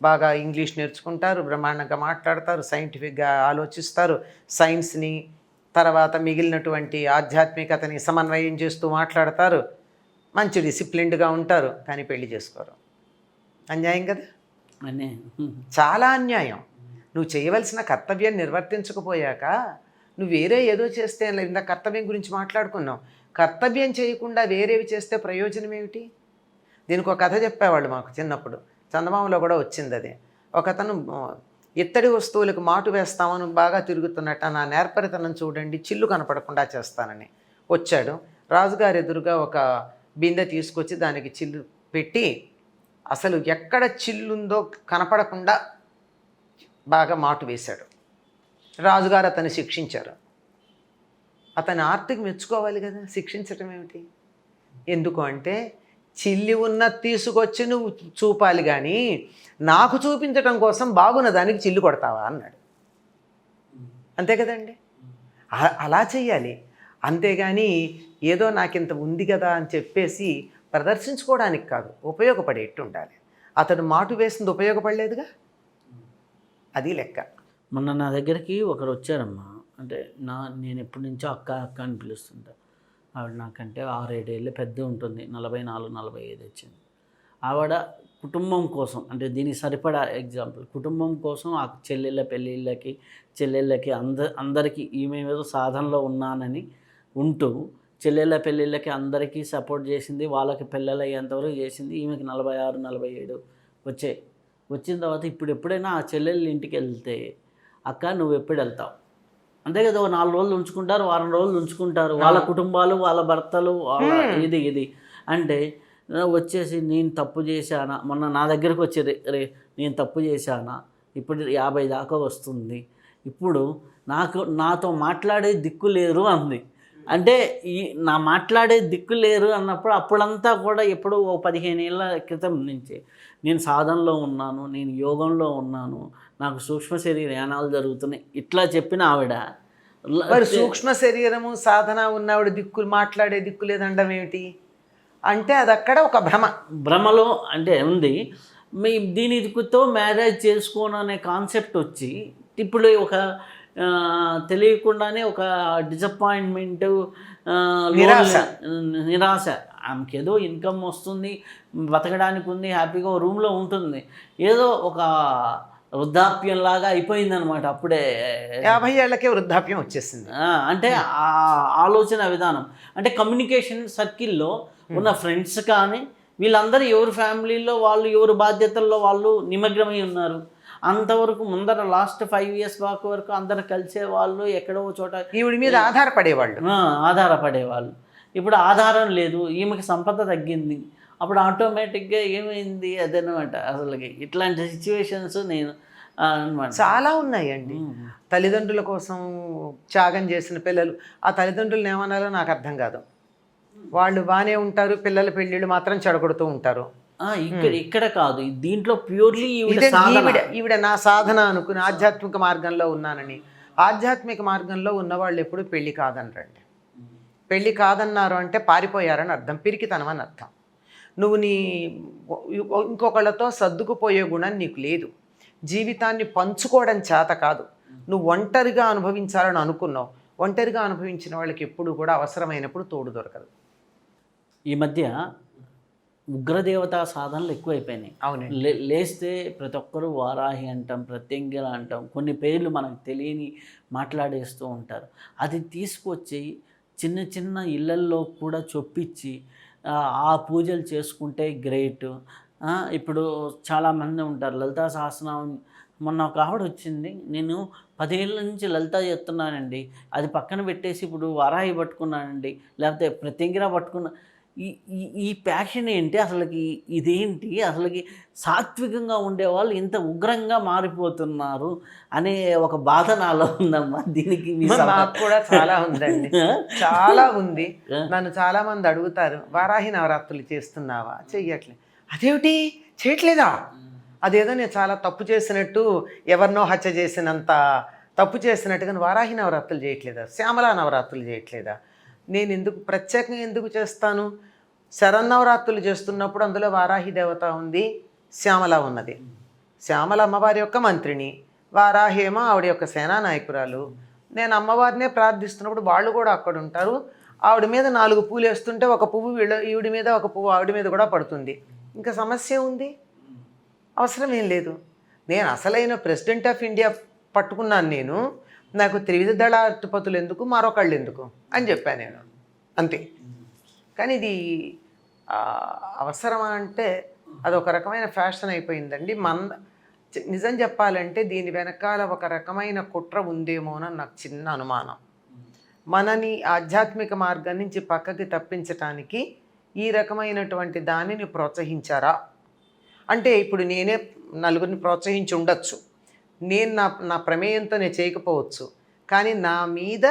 బాగా ఇంగ్లీష్ నేర్చుకుంటారు, బ్రహ్మాండంగా మాట్లాడతారు, సైంటిఫిక్గా ఆలోచిస్తారు, సైన్స్ని తర్వాత మిగిలినటువంటి ఆధ్యాత్మికతని సమన్వయం చేస్తూ మాట్లాడతారు, మంచి డిసిప్లిన్డ్గా ఉంటారు, కానీ పెళ్లి చేసుకోరు. అన్యాయం కదా, అనే చాలా అన్యాయం. నువ్వు చేయవలసిన కర్తవ్యం నిర్వర్తించకపోయాక నువ్వు వేరే ఏదో చేస్తే ఇంత కర్తవ్యం గురించి మాట్లాడుకున్నావు. కర్తవ్యం చేయకుండా వేరేవి చేస్తే ప్రయోజనం ఏమిటి? దీనికి ఒక కథ చెప్పేవాళ్ళు మాకు చిన్నప్పుడు, చందమామలో కూడా వచ్చింది అది. ఒకతను ఇత్తడి వస్తువులకు మాటు వేస్తామని బాగా తిరుగుతున్నట్ట, నా నేర్పరితనం చూడండి, చిల్లు కనపడకుండా చేస్తానని వచ్చాడు. రాజుగారి ఎదురుగా ఒక బిందె తీసుకొచ్చి దానికి చిల్లు పెట్టి అసలు ఎక్కడ చిల్లుందో కనపడకుండా బాగా మాటు వేశాడు. రాజుగారు అతన్ని శిక్షించారు. అతని ఆర్తికి మెచ్చుకోవాలి కదా, శిక్షించటం ఏమిటి? ఎందుకు అంటే చిల్లి ఉన్న తీసుకొచ్చి నువ్వు చూపాలి, కానీ నాకు చూపించటం కోసం బాగున్న దానికి చిల్లు కొడతావా అన్నాడు. అంతే కదండి, అలా చెయ్యాలి. అంతేగాని ఏదో నాకింత ఉంది కదా అని చెప్పేసి ప్రదర్శించుకోవడానికి కాదు, ఉపయోగపడేట్టు ఉండాలి. అతడు మాటు వేసింది ఉపయోగపడలేదుగా, అది లెక్క. మొన్న నా దగ్గరికి ఒకరు వచ్చారమ్మా. అంటే నేను ఎప్పటి నుంచో అక్క అక్క అని పిలుస్తుంటా. ఆవిడ నాకంటే 6-7 ఏళ్ళు పెద్ద ఉంటుంది, 44-45 వచ్చింది. ఆవిడ కుటుంబం కోసం, అంటే దీనికి సరిపడా ఎగ్జాంపుల్, కుటుంబం కోసం ఆ చెల్లెళ్ళ పెళ్ళిళ్ళకి చెల్లెళ్ళకి అందరికీ ఈమె ఏదో సాధనలో ఉన్నానని ఉంటూ చెల్లెళ్ళ పెళ్ళిళ్ళకి అందరికీ సపోర్ట్ చేసింది, వాళ్ళకి పిల్లలు అయ్యేంతవరకు చేసింది. ఈమెకి 46-47 వచ్చిన తర్వాత ఇప్పుడు ఎప్పుడైనా ఆ చెల్లెళ్ళ ఇంటికి వెళ్తే, అక్క నువ్వు ఎప్పుడు వెళ్తావు? అంతే కదా, 4 రోజులు ఉంచుకుంటారు, వారం రోజులు ఉంచుకుంటారు, వాళ్ళ కుటుంబాలు, వాళ్ళ భర్తలు, వాళ్ళ ఇది అంటే వచ్చేసి నేను తప్పు చేశానా, మొన్న నా దగ్గరకు వచ్చి నేను తప్పు చేశానా, ఇప్పుడు 50 దాకా వస్తుంది, ఇప్పుడు నాతో మాట్లాడే దిక్కు లేరు అంది. అంటే నా మాట్లాడే దిక్కు లేరు అన్నప్పుడు అప్పుడంతా కూడా ఎప్పుడు 15 ఏళ్ళ క్రితం నుంచి నేను సాధనలో ఉన్నాను, నేను యోగంలో ఉన్నాను, నాకు సూక్ష్మ శరీర యానాలు జరుగుతున్నాయి, ఇట్లా చెప్పిన ఆవిడ మరి సూక్ష్మ శరీరము సాధన ఉన్నవాడు దిక్కులు మాట్లాడే దిక్కు లేదండం ఏమిటి అంటే అది అక్కడ ఒక భ్రమలో అంటే ఉంది. దీనితో మ్యారేజ్ చేసుకోను అనే కాన్సెప్ట్ వచ్చి ఇప్పుడు ఒక తెలియకుండానే ఒక డిసప్పాయింట్మెంట్, నిరాశ. ఆమెకి ఏదో ఇన్కమ్ వస్తుంది, బతకడానికి ఉంది, హ్యాపీగా రూమ్లో ఉంటుంది, ఏదో ఒక వృద్ధాప్యంలాగా అయిపోయిందనమాట. అప్పుడే 50 ఏళ్ళకే వృద్ధాప్యం వచ్చేసింది. అంటే ఆ ఆలోచన విధానం, అంటే కమ్యూనికేషన్ సర్కిల్లో ఉన్న ఫ్రెండ్స్ కానీ వీళ్ళందరూ ఎవరి ఫ్యామిలీలో వాళ్ళు, ఎవరి బాధ్యతల్లో వాళ్ళు నిమగ్నమై ఉన్నారు. అంతవరకు ముందర లాస్ట్ 5 years బ్యాక్ వరకు అందరు కలిసే వాళ్ళు, ఎక్కడో చోట ఈవిడి మీద ఆధారపడేవాళ్ళు. ఇప్పుడు ఆధారం లేదు, ఈమెకి సంపద తగ్గింది, అప్పుడు ఆటోమేటిక్గా ఏమైంది అదనమాట. అసలుకి ఇట్లాంటి సిచ్యువేషన్స్ నేను అనమాట చాలా ఉన్నాయండి. తల్లిదండ్రుల కోసం త్యాగం చేసిన పిల్లలు, ఆ తల్లిదండ్రులను ఏమనాలో నాకు అర్థం కాదు. వాళ్ళు బాగానే ఉంటారు, పిల్లల పెళ్ళిళ్ళు మాత్రం చెడగొడుతూ ఉంటారు. ఇక్కడ కాదు, దీంట్లో ప్యూర్లీ ఈవిడ నా సాధన అనుకుని ఆధ్యాత్మిక మార్గంలో ఉన్నానని. ఆధ్యాత్మిక మార్గంలో ఉన్నవాళ్ళు ఎప్పుడు పెళ్ళి కాదనరండి. పెళ్ళి కాదన్నారు అంటే పారిపోయారని అర్థం, పిరికితనం అని అర్థం. నువ్వు ఇంకొకళ్ళతో సర్దుకుపోయే గుణం నీకు లేదు, జీవితాన్ని పంచుకోవడం చేత కాదు, నువ్వు ఒంటరిగా అనుభవించాలని అనుకున్నావు. ఒంటరిగా అనుభవించిన వాళ్ళకి ఎప్పుడు కూడా అవసరమైనప్పుడు తోడు దొరకదు. ఈ మధ్య ఉగ్రదేవతా సాధనలు ఎక్కువైపోయినాయి. అవునండి, లేస్తే ప్రతి ఒక్కరూ వారాహి అంటాం, ప్రత్యంగిర అంటాం, కొన్ని పేర్లు మనకు తెలియని మాట్లాడేస్తూ ఉంటారు. అది తీసుకొచ్చి చిన్న చిన్న ఇళ్ళల్లో కూడా చొప్పించి ఆ పూజలు చేసుకుంటే గ్రేట్. ఇప్పుడు చాలామంది ఉంటారు లలితా సహస్రనామం. మొన్న ఒక ఆవిడ వచ్చింది, నేను 10 ఏళ్ళ నుంచి లలిత చేస్తున్నానండి, అది పక్కన పెట్టేసి ఇప్పుడు వారాహి పట్టుకున్నానండి, లేకపోతే ప్రత్యంగిర పట్టుకున్నా. ఈ ఈ ఈ ప్యాషన్ ఏంటి అసలుకి? ఇదేంటి అసలుకి? సాత్వికంగా ఉండేవాళ్ళు ఇంత ఉగ్రంగా మారిపోతున్నారు అనే ఒక బాధ నాలో ఉందమ్మా. దీనికి మీ నాకు కూడా చాలా ఉందండి, చాలా ఉంది. ఆ. నన్ను చాలా మంది అడుగుతారు, వారాహి నవరాత్రులు చేస్తున్నావా? చెయ్యట్లే. అదేమిటి చేయట్లేదా? అదేదో నేను చాలా తప్పు చేసినట్టు, ఎవరినో హత్య చేసినంత తప్పు చేసినట్టుగా వారాహి నవరాత్రులు చేయట్లేదా? శ్యామలా నవరాత్రులు చేయట్లేదా? నేను ఎందుకు ప్రత్యేకంగా ఎందుకు చేస్తాను? శరన్నవరాత్రులు చేస్తున్నప్పుడు అందులో వారాహి దేవత ఉంది, శ్యామల ఉన్నది. శ్యామల అమ్మవారి యొక్క మంత్రిని, వారాహి ఏమో ఆవిడ యొక్క సేనా నాయకురాలు. నేను అమ్మవారినే ప్రార్థిస్తున్నప్పుడు వాళ్ళు కూడా అక్కడ ఉంటారు. ఆవిడ మీద 4 పూలు వేస్తుంటే ఒక పువ్వు ఈవిడి మీద, ఒక పువ్వు ఆవిడ మీద కూడా పడుతుంది. ఇంకా సమస్య ఉంది? అవసరం ఏం లేదు. నేను అసలైన ప్రెసిడెంట్ ఆఫ్ ఇండియా పట్టుకున్నాను నేను, నాకు త్రివిధ దళాధిపతులు ఎందుకు, మరొకళ్ళు ఎందుకు అని చెప్పాను నేను, అంతే. కానీ ఇది అవసరమా అంటే అదొక రకమైన ఫ్యాషన్ అయిపోయిందండి. నిజం చెప్పాలంటే దీని వెనకాల ఒక రకమైన కుట్ర ఉందేమోనని నాకు చిన్న అనుమానం. మనని ఆధ్యాత్మిక మార్గం నుంచి పక్కకి తప్పించటానికి ఈ రకమైనటువంటి దానిని ప్రోత్సహించారా అంటే, ఇప్పుడు నేనే నలుగురిని ప్రోత్సహించి ఉండొచ్చు, నేను నా ప్రమేయంతో నేను చేయకపోవచ్చు, కానీ నా మీద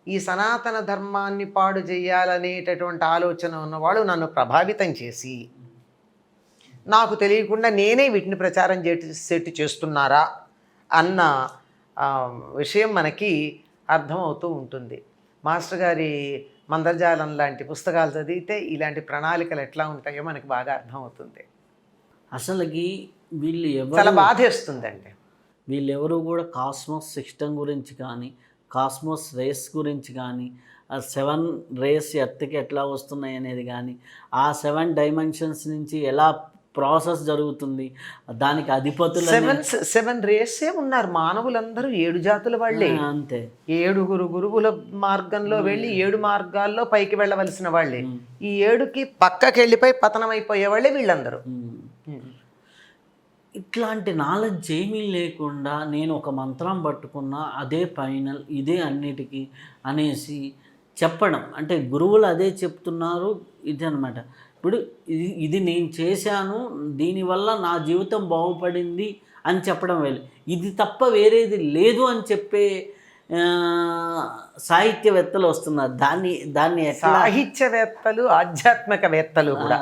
ఈ సనాతన ధర్మాన్ని పాడు చేయాలనేటటువంటి ఆలోచన ఉన్నవాళ్ళు నన్ను ప్రభావితం చేసి నాకు తెలియకుండా నేనే వీటిని ప్రచారం చేస్తున్నారా అన్న విషయం మనకి అర్థమవుతూ ఉంటుంది. మాస్టర్ గారి మందర్జాలం లాంటి పుస్తకాలు చదివితే ఇలాంటి ప్రణాళికలు ఎట్లా ఉంటాయో మనకి బాగా అర్థమవుతుంది. అసలుకి వీళ్ళు చాలా బాధేస్తుందండి. వీళ్ళెవరు కూడా కాస్మోస్ సిస్టమ్ గురించి కానీ, కాస్మోస్ రేస్ గురించి కానీ, ఆ 7 రేస్ ఎర్త్కి ఎట్లా వస్తున్నాయి అనేది కానీ, ఆ 7 డైమెన్షన్స్ నుంచి ఎలా ప్రాసెస్ జరుగుతుంది, దానికి అధిపతులు 7 రేసే ఉన్నారు. మానవులందరూ 7 జాతుల వాళ్ళే, అంతే. 7 గురువుల మార్గంలో వెళ్ళి 7 మార్గాల్లో పైకి వెళ్ళవలసిన వాళ్ళే. ఈ 7కి పక్కకి వెళ్ళిపోయి పతనం అయిపోయే వాళ్ళే వీళ్ళందరూ. ఇట్లాంటి నాలెడ్జ్ ఏమీ లేకుండా నేను ఒక మంత్రం పట్టుకున్నా అదే ఫైనల్, ఇదే అన్నిటికీ అనేసి చెప్పడం, అంటే గురువులు అదే చెప్తున్నారు ఇది అనమాట. ఇప్పుడు ఇది నేను చేశాను, దీనివల్ల నా జీవితం బాగుపడింది అని చెప్పడం వేలు. ఇది తప్ప వేరేది లేదు అని చెప్పే సాహిత్యవేత్తలు వస్తున్నారు. దాన్ని సాహిత్యవేత్తలు, ఆధ్యాత్మికవేత్తలు కూడా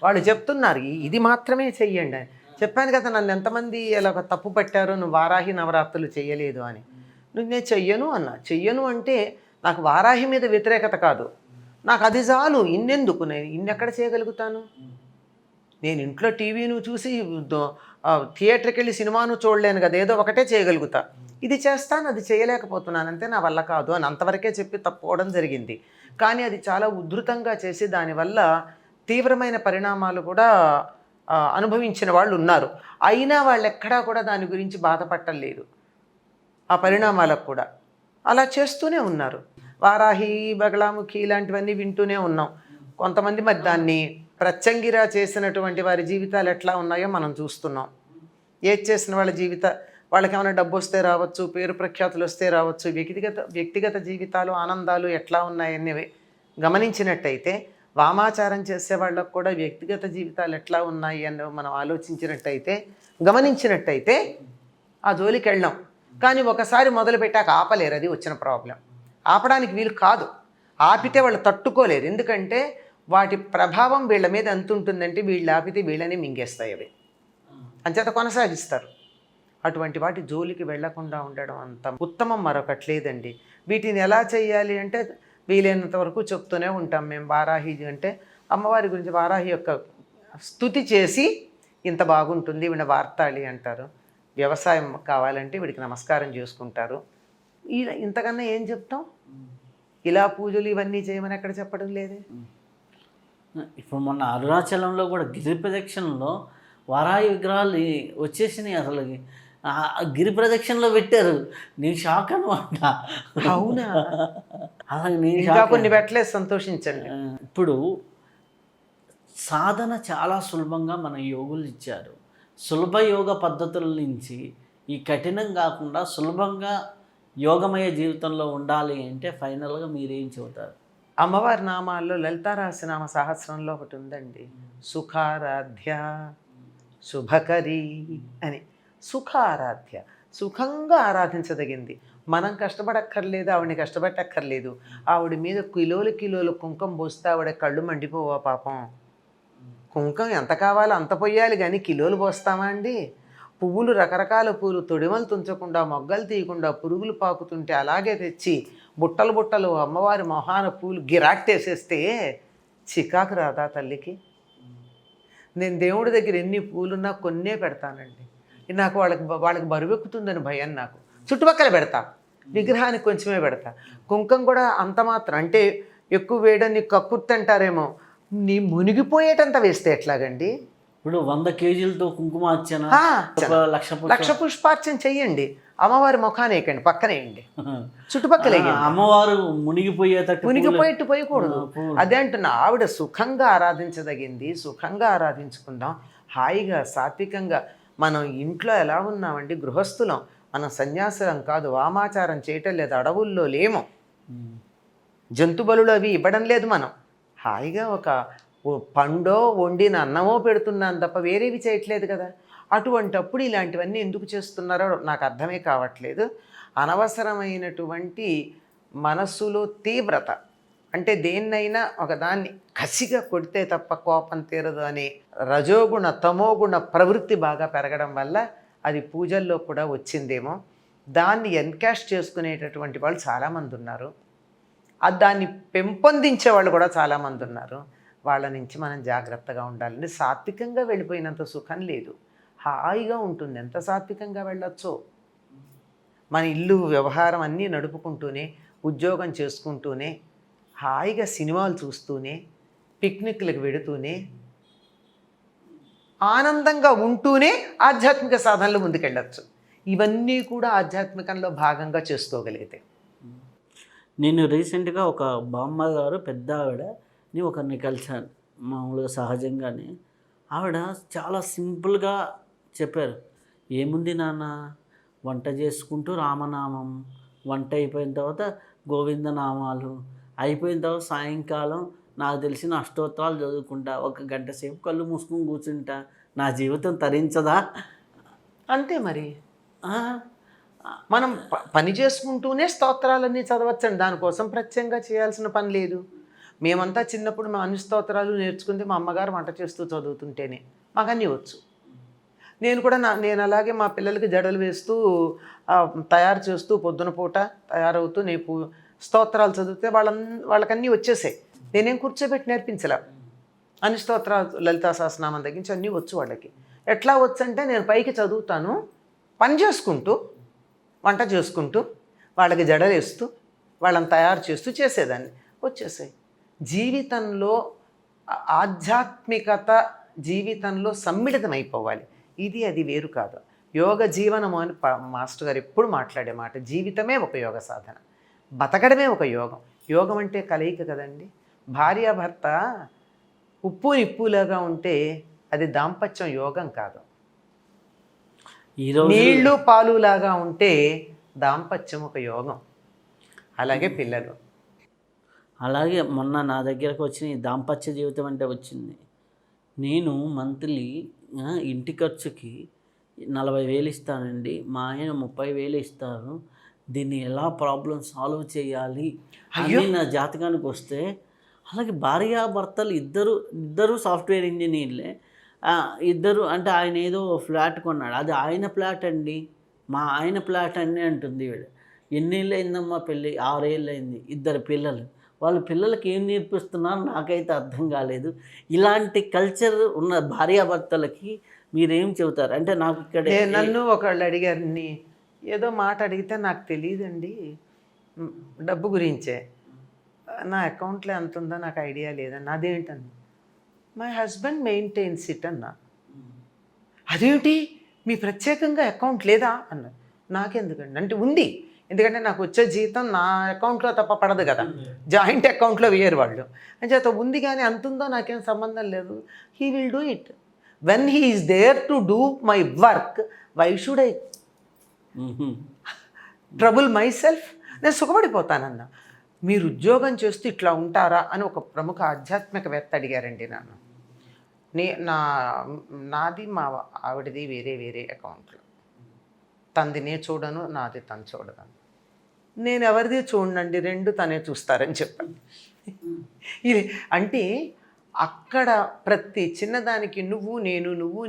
వాళ్ళు చెప్తున్నారు ఇది మాత్రమే చెయ్యండి అని. చెప్పాను కదా, నన్ను ఎంతమంది ఇలా తప్పు పట్టారో, నువ్వు వారాహి నవరాత్రులు చేయలేదు అని. నేను చెయ్యను అన్నా. చెయ్యను అంటే నాకు వారాహి మీద వ్యతిరేకత కాదు, నాకు అది చాలు. ఇన్నెందుకు, నేను ఇన్నెక్కడ చేయగలుగుతాను? నేను ఇంట్లో టీవీను చూసి థియేటర్కి వెళ్ళి సినిమాను చూడలేను కదా, ఏదో ఒకటే చేయగలుగుతా. ఇది చేస్తాను, అది చేయలేకపోతున్నాను అంతే, నా వల్ల కాదు అని అంతవరకే చెప్పి తప్పుకోవడం జరిగింది. కానీ అది చాలా ఉధృతంగా చేసి దానివల్ల తీవ్రమైన పరిణామాలు కూడా అనుభవించిన వాళ్ళు ఉన్నారు. అయినా వాళ్ళు ఎక్కడా కూడా దాని గురించి బాధపడలేదు. ఆ పరిణామాలకు కూడా అలా చేస్తూనే ఉన్నారు. వారాహి, బగళాముఖి ఇలాంటివన్నీ వింటూనే ఉన్నాం. కొంతమంది మరి దాన్ని ప్రత్యంగిరా చేసినటువంటి వారి జీవితాలు ఎట్లా ఉన్నాయో మనం చూస్తున్నాం. ఏది చేసిన వాళ్ళ వాళ్ళకి ఏమైనా డబ్బు వస్తే రావచ్చు, పేరు ప్రఖ్యాతులు వస్తే రావచ్చు, వ్యక్తిగత జీవితాలు, ఆనందాలు ఎట్లా ఉన్నాయనేవి గమనించినట్టయితే, వామాచారం చేసే వాళ్ళకు కూడా వ్యక్తిగత జీవితాలు ఎట్లా ఉన్నాయి అని మనం ఆలోచించినట్టయితే, గమనించినట్టయితే ఆ జోలికి వెళ్ళాం. కానీ ఒకసారి మొదలుపెట్టాక ఆపలేరు, అది వచ్చిన ప్రాబ్లం. ఆపడానికి వీలు కాదు, ఆపితే వాళ్ళు తట్టుకోలేరు. ఎందుకంటే వాటి ప్రభావం వీళ్ళ మీద ఎంత ఉంటుందంటే, వీళ్ళు ఆపితే వీళ్ళని మింగేస్తాయి అవి, అంచేత కొనసాగిస్తారు. అటువంటి వాటి జోలికి వెళ్లకుండా ఉండడం అంత ఉత్తమం మరొకటి లేదండి. వీటిని ఎలా చేయాలి అంటే, వీలైనంత వరకు చెప్తూనే ఉంటాం మేము. వారాహి అంటే అమ్మవారి గురించి, వారాహి యొక్క స్తుతి చేసి ఇంత బాగుంటుంది, వీళ్ళ వార్తాళి అంటారు. వ్యవసాయం కావాలంటే వీడికి నమస్కారం చేసుకుంటారు. ఇంతకన్నా ఏం చెప్తాం? ఇలా పూజలు ఇవన్నీ చేయమని ఎక్కడ చెప్పడం లేదే. ఇప్పుడు మొన్న అరుణాచలంలో కూడా గిరి ప్రదక్షిణలో వారాహి విగ్రహాలు వచ్చేసినాయి. అసలు గిరి ప్రదక్షిణలో పెట్టారు. నేను షాక్ అనమాట. అవునా? అలాగే నేను ఇంకా కొన్ని పెట్టలేదు, సంతోషించండి. ఇప్పుడు సాధన చాలా సులభంగా మన యోగులు ఇచ్చారు. సులభ యోగ పద్ధతుల నుంచి ఈ కఠినం కాకుండా సులభంగా యోగమయ జీవితంలో ఉండాలి అంటే ఫైనల్గా మీరేం చెబుతారు? అమ్మవారి నామాల్లో లలితారహస్యనామ సహస్రంలో ఒకటి ఉందండి, సుఖారాధ్య శుభకరి అని. సుఖారాధ్య, సుఖంగా ఆరాధించదగింది. మనం కష్టపడక్కర్లేదు, ఆవిడని కష్టపెట్టక్కర్లేదు. ఆవిడ మీద కిలోలు కిలోలు కుంకుమ పోస్తే ఆవిడ కళ్ళు మండిపోవా పాపం. కుంకుమ ఎంత కావాలో అంత పొయ్యాలి కానీ కిలోలు పోస్తామా అండి? పువ్వులు, రకరకాల పూలు తొడిమలు తుంచకుండా, మొగ్గలు తీయకుండా, పురుగులు పాకుతుంటే అలాగే తెచ్చి బుట్టలు బుట్టలు అమ్మవారి మొహాన పూలు గిరాక్టేసేస్తే చికాకు రాదా తల్లికి? నేను దేవుడి దగ్గర ఎన్ని పూలున్నా కొన్నే పెడతానండి. నాకు వాళ్ళకి బరువెక్కుతుందని భయం. నాకు చుట్టుపక్కల పెడతా, విగ్రహానికి కొంచెమే పెడతా. కుంకుమ కూడా అంత మాత్రం, అంటే ఎక్కువ వేయడాన్ని కక్కుర్తి అంటారేమో, నీ మునిగిపోయేటంత వేస్తే ఎట్లాగండి? ఇప్పుడు 100 కేజీలతో కుంకుమార్చన, 1,00,000 పుష్పార్చన చెయ్యండి, అమ్మవారి ముఖాన్ని వేయకండి, పక్కనేయండి, చుట్టుపక్కల అమ్మవారు మునిగిపోయేట్టు పోయకూడదు. అదే అంటున్నా, ఆవిడ సుఖంగా ఆరాధించదగింది. సుఖంగా ఆరాధించుకుందాం, హాయిగా సాత్వికంగా. మనం ఇంట్లో ఎలా ఉన్నామండి? గృహస్థులం, మనం సన్యాసులం కాదు, వామాచారం చేయటం లేదు, అడవుల్లో లేము, జంతు బలులు అవి ఇవ్వడం లేదు. మనం హాయిగా ఒక పండో వండిన అన్నమో పెడుతున్నాను తప్ప వేరేవి చేయట్లేదు కదా. అటువంటప్పుడు ఇలాంటివన్నీ ఎందుకు చేస్తున్నారో నాకు అర్థమే కావట్లేదు. అనవసరమైనటువంటి మనస్సులో తీవ్రత, అంటే దేన్నైనా ఒకదాన్ని కసిగా కొడితే తప్ప కోపం తీరదు అనే రజోగుణ తమోగుణ ప్రవృత్తి బాగా పెరగడం వల్ల అది పూజల్లో కూడా వచ్చిందేమో. దాన్ని ఎన్కాష్ చేసుకునేటటువంటి వాళ్ళు చాలామంది ఉన్నారు, దాన్ని పెంపొందించే వాళ్ళు కూడా చాలామంది ఉన్నారు. వాళ్ళ నుంచి మనం జాగ్రత్తగా ఉండాలండి. సాత్వికంగా వెళ్ళిపోయినంత సుఖం లేదు, హాయిగా ఉంటుంది. ఎంత సాత్వికంగా వెళ్ళొచ్చో. మన ఇల్లు వ్యవహారం అన్నీ నడుపుకుంటూనే, ఉద్యోగం చేసుకుంటూనే, హాయిగా సినిమాలు చూస్తూనే, పిక్నిక్లకు వెడుతూనే, ఆనందంగా ఉంటూనే ఆధ్యాత్మిక సాధనలు ముందుకెళ్ళచ్చు. ఇవన్నీ కూడా ఆధ్యాత్మికంలో భాగంగా చేసుకోగలిగితే. నేను రీసెంట్గా ఒక బామ్మ గారు, పెద్ద ఆవిడని ఒకరిని కలిశాను మామూలుగా సహజంగానే. ఆవిడ చాలా సింపుల్గా చెప్పారు, ఏముంది నాన్న, వంట చేసుకుంటూ రామనామం, వంట అయిపోయిన తర్వాత గోవిందనామాలు, అయిపోయిన తర్వాత సాయంకాలం నాకు తెలిసిన అష్టోత్తరాలు చదువుకుంటా, 1 గంట సేపు కళ్ళు మూసుకుని కూర్చుంటా, నా జీవితం తరించదా? అంతే మరి. మనం పని చేసుకుంటూనే స్తోత్రాలన్నీ చదవచ్చండి, దానికోసం ప్రత్యేకంగా చేయాల్సిన పని లేదు. మేమంతా చిన్నప్పుడు మా అన్ని స్తోత్రాలు నేర్చుకుంటే మా అమ్మగారు వంట చేస్తూ చదువుతుంటేనే మాకు అన్నీ వచ్చు. నేను అలాగే మా పిల్లలకి జడలు వేస్తూ తయారు చేస్తూ పొద్దున పూట తయారవుతూ నేను స్తోత్రాలు చదివితే వాళ్ళకన్నీ వచ్చేసాయి. నేనేం కూర్చోబెట్టి నేర్పించలే. అన్ని స్తోత్రాలు, లలితా సహస్రనామం తగ్గించి అన్నీ వచ్చు వాళ్ళకి. ఎట్లా వచ్చంటే నేను పైకి చదువుతాను, పని చేసుకుంటూ, వంట చేసుకుంటూ, వాళ్ళకి జడలేస్తూ, వాళ్ళని తయారు చేస్తూ చేసేదాన్ని, వచ్చేసాయి. జీవితంలో ఆధ్యాత్మికత జీవితంలో సమ్మిళితమైపోవాలి. ఇది అది వేరు కాదు. యోగ జీవనము అని మాస్టర్ గారు ఎప్పుడు మాట్లాడే మాట. జీవితమే ఒక యోగ సాధన, బతకడమే ఒక యోగం. యోగం అంటే కలయిక కదండి. భార్యాభర్త ఉప్పు నిప్పులాగా ఉంటే అది దాంపత్యం, యోగం కాదు. నీళ్లు పాలు లాగా ఉంటే దాంపత్యం ఒక యోగం. అలాగే పిల్లలు. అలాగే మొన్న నా దగ్గరకు వచ్చిన ఈ దాంపత్య జీవితం అంటే వచ్చింది. నేను మంత్లీ ఇంటి ఖర్చుకి 40,000 ఇస్తానండి, మా ఆయన 30,000 ఇస్తారు, దీన్ని ఎలా ప్రాబ్లం సాల్వ్ చేయాలి అని నా జాతకానికి వస్తే, అలాగే భార్యాభర్తలు ఇద్దరు సాఫ్ట్వేర్ ఇంజనీర్లే. ఇద్దరు అంటే ఆయన ఏదో ఫ్లాట్ కొన్నాడు, అది ఆయన ఫ్లాట్ అండి, మా ఆయన ఫ్లాట్ అని అంటుంది వీడు. ఎన్నేళ్ళు అయిందమ్మా పెళ్ళి? 6 ఏళ్ళు అయింది, 2 పిల్లలు. వాళ్ళ పిల్లలకి ఏం నేర్పిస్తున్నారో నాకైతే అర్థం కాలేదు. ఇలాంటి కల్చర్ ఉన్న భార్యాభర్తలకి మీరేం చెబుతారు? అంటే నాకు ఇక్కడ నన్ను ఒకళ్ళు అడిగారు, ఏదో మాట అడిగితే నాకు తెలియదండి, డబ్బు గురించే, నా అకౌంట్లో ఎంత ఉందో నాకు ఐడియా లేదన్న. అదేంటన్నా, మై హస్బెండ్ మెయింటైన్స్ ఇట్ అన్నా. అదేమిటి మీ ప్రత్యేకంగా అకౌంట్ లేదా అన్న. నాకెందుకండి అంటే ఉంది, ఎందుకంటే నాకు వచ్చే జీతం నా అకౌంట్లో తప్ప పడదు కదా, జాయింట్ అకౌంట్లో వేయరు వాళ్ళు. అని చేత ఉంది, కానీ అంత ఉందో నాకేం సంబంధం లేదు. He will do it when he is there to do my work. Why should I trouble myself? నేను సుఖపడిపోతానన్న. మీరు ఉద్యోగం చేస్తూ ఇట్లా ఉంటారా అని ఒక ప్రముఖ ఆధ్యాత్మికవేత్త అడిగారండి నన్ను. నాది మా ఆవిడది వేరే వేరే అకౌంట్లు. తనది నేను చూడను, నాది తను చూడను. నేను ఎవరిది చూడనండి, రెండు తనే చూస్తారని చెప్పాను. ఇది అంటే అక్కడ ప్రతి చిన్నదానికి నువ్వు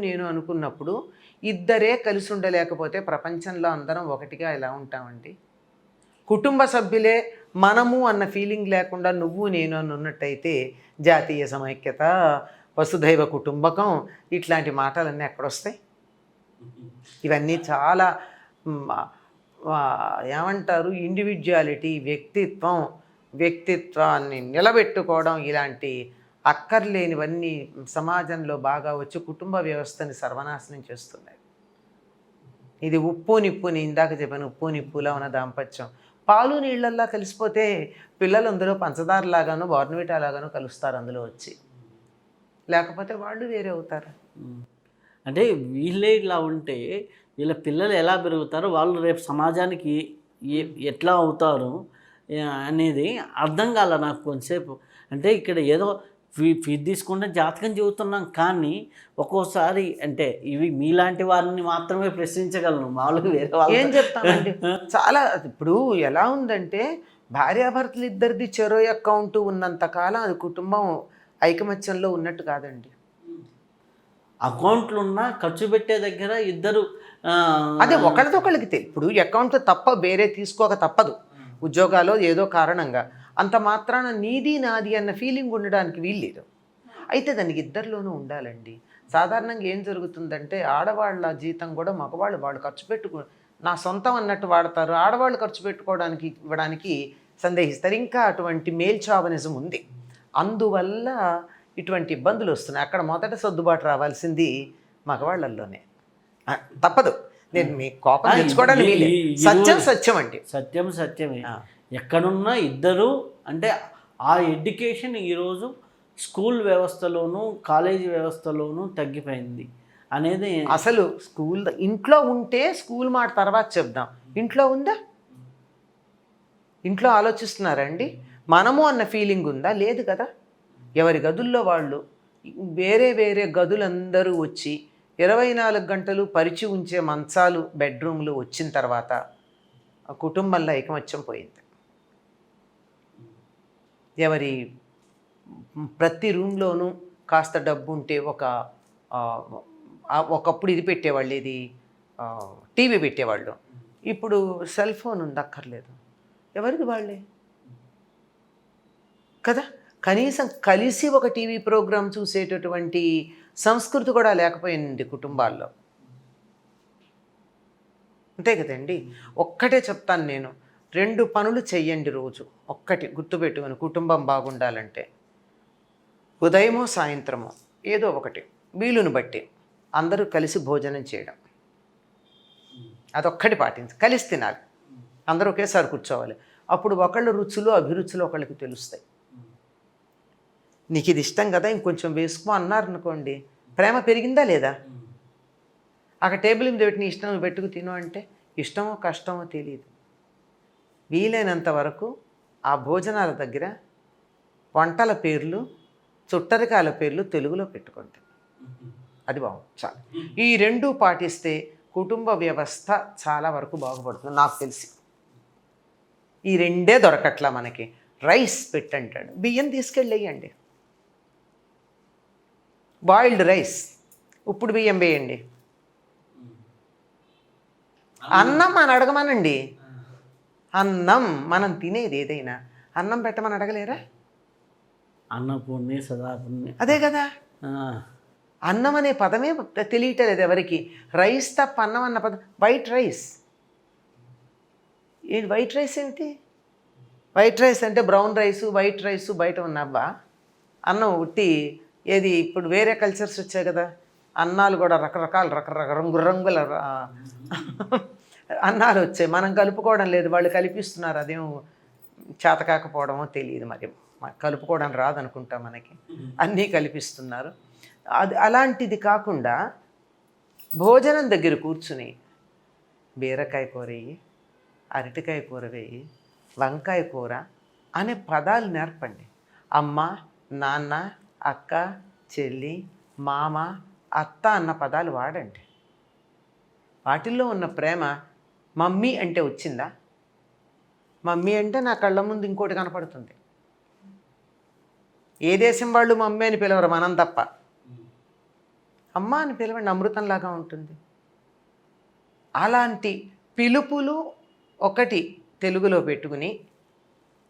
నేను అనుకున్నప్పుడు ఇద్దరే కలిసి ఉండలేకపోతే ప్రపంచంలో అందరం ఒకటిగా ఎలా ఉంటామండి? కుటుంబ సభ్యులే మనము అన్న ఫీలింగ్ లేకుండా నువ్వు నేను అని ఉన్నట్టయితే జాతీయ సమైక్యత, వసుధైవ కుటుంబకం ఇట్లాంటి మాటలన్నీ ఎక్కడొస్తాయి? ఇవన్నీ చాలా ఏమంటారు, ఇండివిజువాలిటీ, వ్యక్తిత్వాన్ని నిలబెట్టుకోవడం, ఇలాంటి అక్కర్లేనివన్నీ సమాజంలో బాగా వచ్చి కుటుంబ వ్యవస్థని సర్వనాశనం చేస్తున్నాయి. ఇది ఉప్పు నిప్పుని ఇందాక చెప్పాను, ఉప్పు నిప్పులా ఉన్న దాంపత్యం పాలు నీళ్ళల్లా కలిసిపోతే పిల్లలు అందులో పంచదారలాగాను బోర్నవిటా లాగాను కలుస్తారు అందులో వచ్చి, లేకపోతే వాళ్ళు వేరే అవుతారు. అంటే వీళ్ళే ఇలా ఉంటే వీళ్ళ పిల్లలు ఎలా పెరుగుతారు, వాళ్ళు రేపు సమాజానికి ఎట్లా అవుతారు అనేది అర్థం కాల నాకు కొంతసేపు. అంటే ఇక్కడ ఏదో ఫీజు తీసుకుంటే జాతకం చెబుతున్నాం, కానీ ఒక్కోసారి అంటే ఇవి మీలాంటి వారిని మాత్రమే ప్రశ్నించగలను, మామూలుగా వేరే వాళ్ళు ఏం చెప్తామండి. చాలా ఇప్పుడు ఎలా ఉందంటే భార్యాభర్తలు ఇద్దరిది చెరో అకౌంట్ ఉన్నంతకాలం అది కుటుంబం ఐకమత్యంలో ఉన్నట్టు కాదండి. అకౌంట్లు ఉన్నా ఖర్చు పెట్టే దగ్గర ఇద్దరు అదే ఒకరిదొకరికి ఇప్పుడు అకౌంట్ తప్ప వేరే తీసుకోక తప్పదు, ఉద్యోగాలు ఏదో కారణంగా. అంత మాత్రాన నీది నాది అన్న ఫీలింగ్ ఉండడానికి వీల్లేదు. అయితే దానికి ఇద్దరిలోనూ ఉండాలండి. సాధారణంగా ఏం జరుగుతుందంటే ఆడవాళ్ళ జీతం కూడా వాళ్ళు ఖర్చు నా సొంతం అన్నట్టు వాడతారు, ఆడవాళ్ళు ఖర్చు పెట్టుకోవడానికి ఇవ్వడానికి సందేహిస్తారు. ఇంకా అటువంటి మేల్చావనిజం ఉంది. అందువల్ల ఇటువంటి ఇబ్బందులు వస్తున్నాయి. అక్కడ మొదట సర్దుబాటు రావాల్సింది మగవాళ్ళల్లోనే. తప్పదు, నేను మీ కోపం తెచ్చుకోవడానికి సత్యం అండి. సత్యం సత్యమే. ఎక్కడున్నా ఇద్దరు అంటే ఆ ఎడ్యుకేషన్ ఈరోజు స్కూల్ వ్యవస్థలోనూ కాలేజీ వ్యవస్థలోనూ తగ్గిపోయింది అనేది. అసలు ఇంట్లో ఉంటే స్కూల్ మాట తర్వాత చెప్దాం, ఇంట్లో ఉందా? ఇంట్లో ఆలోచిస్తున్నారండి? మనము అన్న ఫీలింగ్ ఉందా? లేదు కదా. ఎవరి గదుల్లో వాళ్ళు, వేరే వేరే గదులందరూ వచ్చి 24 గంటలు పరిచి ఉంచే మంచాలు బెడ్రూమ్లు వచ్చిన తర్వాత కుటుంబంలో ఐకమత్యం పోయింది. ఎవరి ప్రతి రూమ్లోనూ కాస్త డబ్బు ఉంటే ఒకప్పుడు ఇది పెట్టేవాళ్ళు, ఇది టీవీ పెట్టేవాళ్ళు. ఇప్పుడు సెల్ ఫోన్ ఉండక్కర్లేదు, ఎవరిది వాళ్ళే కదా. కనీసం కలిసి ఒక టీవీ ప్రోగ్రాం చూసేటటువంటి సంస్కృతి కూడా లేకపోయింది కుటుంబాల్లో, అంతే కదండి. ఒక్కటే చెప్తాను నేను, 2 పనులు చెయ్యండి రోజు. ఒక్కటి గుర్తుపెట్టుకొని కుటుంబం బాగుండాలంటే, ఉదయమో సాయంత్రమో ఏదో ఒకటి వీలుని బట్టి అందరూ కలిసి భోజనం చేయడం, అదొక్కటి కలిసి తినాలి. అందరూ ఒకేసారి కూర్చోవాలి. అప్పుడు ఒకళ్ళ రుచులు అభిరుచులు ఒకళ్ళకి తెలుస్తాయి. నీకు ఇది ఇష్టం కదా, ఇంకొంచెం వేసుకో అన్నారనుకోండి, ప్రేమ పెరిగిందా లేదా? అక్కడ టేబుల్ మీద పెట్టి నీ ఇష్టం పెట్టుకు తిను అంటే ఇష్టమో కష్టమో తెలియదు. వీలైనంత వరకు ఆ భోజనాల దగ్గర వంటల పేర్లు, చుట్టరికాల పేర్లు తెలుగులో పెట్టుకోండి, అది బాగుంది. చాలా ఈ 2 పాటిస్తే కుటుంబ వ్యవస్థ చాలా వరకు బాగుపడుతుంది. నాకు తెలిసి ఈ 2 దొరకట్లా మనకి. రైస్ పెట్టంటాడు, బియ్యం తీసుకెళ్ళేయండి. బాయిల్డ్ రైస్, ఉప్పుడు బియ్యం వేయండి. అన్నం అని అడగమనండి. అన్నం మనం తినేది ఏదైనా అన్నం పెట్టమని అడగలేరా? అన్నపూర్ణి సదాపూర్ణి, అదే కదా. అన్నం అనే పదమే తెలియటలేదు ఎవరికి. రైస్ తప్ప అన్నం అన్న పదం. వైట్ రైస్ ఏంటి? వైట్ రైస్ ఏంటి? వైట్ రైస్ అంటే బ్రౌన్ రైసు, వైట్ రైసు బయట ఉన్నబ్బా. అన్నం ఉట్టి ఏది ఇప్పుడు వేరే కల్చర్స్ వచ్చాయి కదా, అన్నాలు కూడా రకరకాల రంగుల అన్నాలు వచ్చాయి. మనం కలుపుకోవడం లేదు, వాళ్ళు కలిపిస్తున్నారు. అదేం చేతకాకపోవడమో తెలియదు, మరి కలుపుకోవడం రాదనుకుంటా మనకి, అన్నీ కలిపిస్తున్నారు. అలాంటిది కాకుండా భోజనం దగ్గర కూర్చుని బీరకాయ కూర వేయి, అరటికాయ కూర వేయి, వంకాయ కూర, అనే పదాలు నేర్పండి. అమ్మ, నాన్న, అక్క, చెల్లి, మామ, అత్త అన్న పదాలు వాడండి. వాటిల్లో ఉన్న ప్రేమ మమ్మీ అంటే వచ్చిందా? మమ్మీ అంటే నా కళ్ళ ముందు ఇంకోటి కనపడుతుంది. ఏ దేశం వాళ్ళు మమ్మీ అని పిలవరు, మనం తప్ప. అమ్మ అని పిలవండి, అమృతంలాగా ఉంటుంది. అలాంటి పిలుపులు ఒకటి తెలుగులో పెట్టుకుని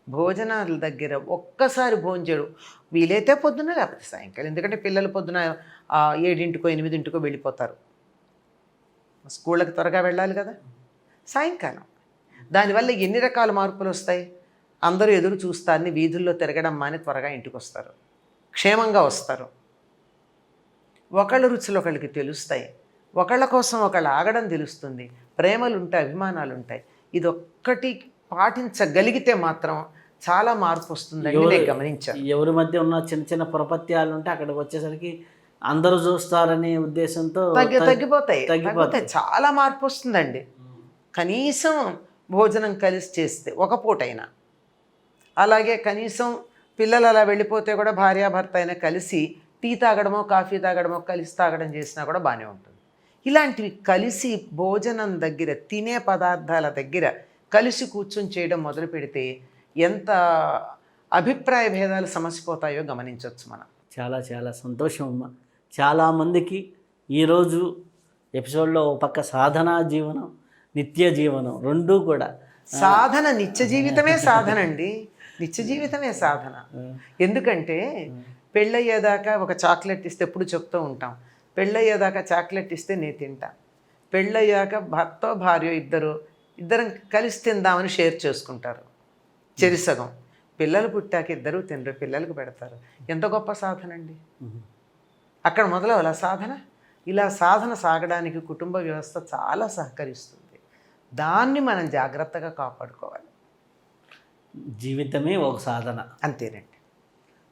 భోజనాల దగ్గర ఒక్కసారి భోంచేయడు. వీలైతే పొద్దున, లేకపోతే సాయంకాలం. ఎందుకంటే పిల్లలు పొద్దున 7 8 వెళ్ళిపోతారు, స్కూళ్ళకి త్వరగా వెళ్ళాలి కదా. సాయంకాలం దానివల్ల ఎన్ని రకాల మార్పులు వస్తాయి? అందరూ ఎదురు చూస్తారని వీధుల్లో తిరగడం మాని త్వరగా ఇంటికి వస్తారు, క్షేమంగా వస్తారు. ఒకళ్ళ రుచులు ఒకళ్ళకి తెలుస్తాయి, ఒకళ్ళ కోసం ఒకళ్ళు ఆగడం తెలుస్తుంది, ప్రేమలు ఉంటాయి, అభిమానాలు ఉంటాయి. ఇది ఒక్కటి పాటించగలిగితే మాత్రం చాలా మార్పు వస్తుందని నేను గమనించాను. ఎవరి మధ్య ఉన్న చిన్న చిన్న పురపత్యాలు ఉంటే అక్కడికి వచ్చేసరికి అందరూ చూస్తారనే ఉద్దేశంతో తగ్గిపోతాయి. చాలా మార్పు వస్తుందండి. కనీసం భోజనం కలిసి చేస్తే ఒక పూటైనా, అలాగే కనీసం పిల్లలు అలా వెళ్ళిపోతే కూడా భార్యాభర్త అయినా కలిసి టీ తాగడమో కాఫీ తాగడమో కలిసి తాగడం చేసినా కూడా బాగానే ఉంటుంది. ఇలాంటివి కలిసి భోజనం దగ్గర, తినే పదార్థాల దగ్గర కలిసి కూర్చొని చేయడం మొదలు పెడితే ఎంత అభిప్రాయ భేదాలు సమసిపోతాయో గమనించవచ్చు మనం. చాలా చాలా సంతోషం అమ్మ. చాలామందికి ఈరోజు ఎపిసోడ్లో ఒక పక్క సాధనా జీవనం, నిత్య జీవనం రెండూ కూడా. సాధన నిత్య జీవితమే సాధన అండి, నిత్య జీవితమే సాధన. ఎందుకంటే పెళ్ళయ్యేదాకా ఒక చాక్లెట్ ఇస్తే ఎప్పుడు చెప్తూ ఉంటాం, పెళ్ళయ్యేదాకా చాక్లెట్ ఇస్తే నేను తింటా. పెళ్ళయ్యాక భర్త భార్య ఇద్దరం కలిసి తిందామని షేర్ చేసుకుంటారు, చెరిసగం. పిల్లలు పుట్టాక ఇద్దరు తినరు, పిల్లలకు పెడతారు. ఎంత గొప్ప సాధన అండి. అక్కడ మొదలవలా సాధన. ఇలా సాధన సాగడానికి కుటుంబ వ్యవస్థ చాలా సహకరిస్తుంది. దాన్ని మనం జాగ్రత్తగా కాపాడుకోవాలి. జీవితమే ఒక సాధన. అంతేనండి.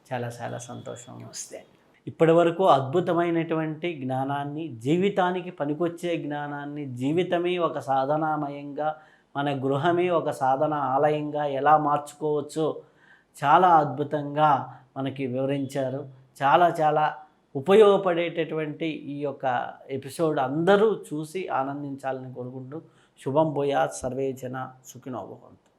చాలా చాలా సంతోషం. వస్తే ఇప్పటి వరకు అద్భుతమైనటువంటి జ్ఞానాన్ని, జీవితానికి పనికొచ్చే జ్ఞానాన్ని, జీవితమే ఒక సాధనామయంగా, మన గృహమే ఒక సాధన ఆలయంగా ఎలా మార్చుకోవచ్చో చాలా అద్భుతంగా మనకి వివరించారు. చాలా చాలా ఉపయోగపడేటటువంటి ఈ యొక్క ఎపిసోడ్ అందరూ చూసి ఆనందించాలని కోరుకుంటూ శుభం భూయాత్. సర్వే జన సుఖినో భవంతు.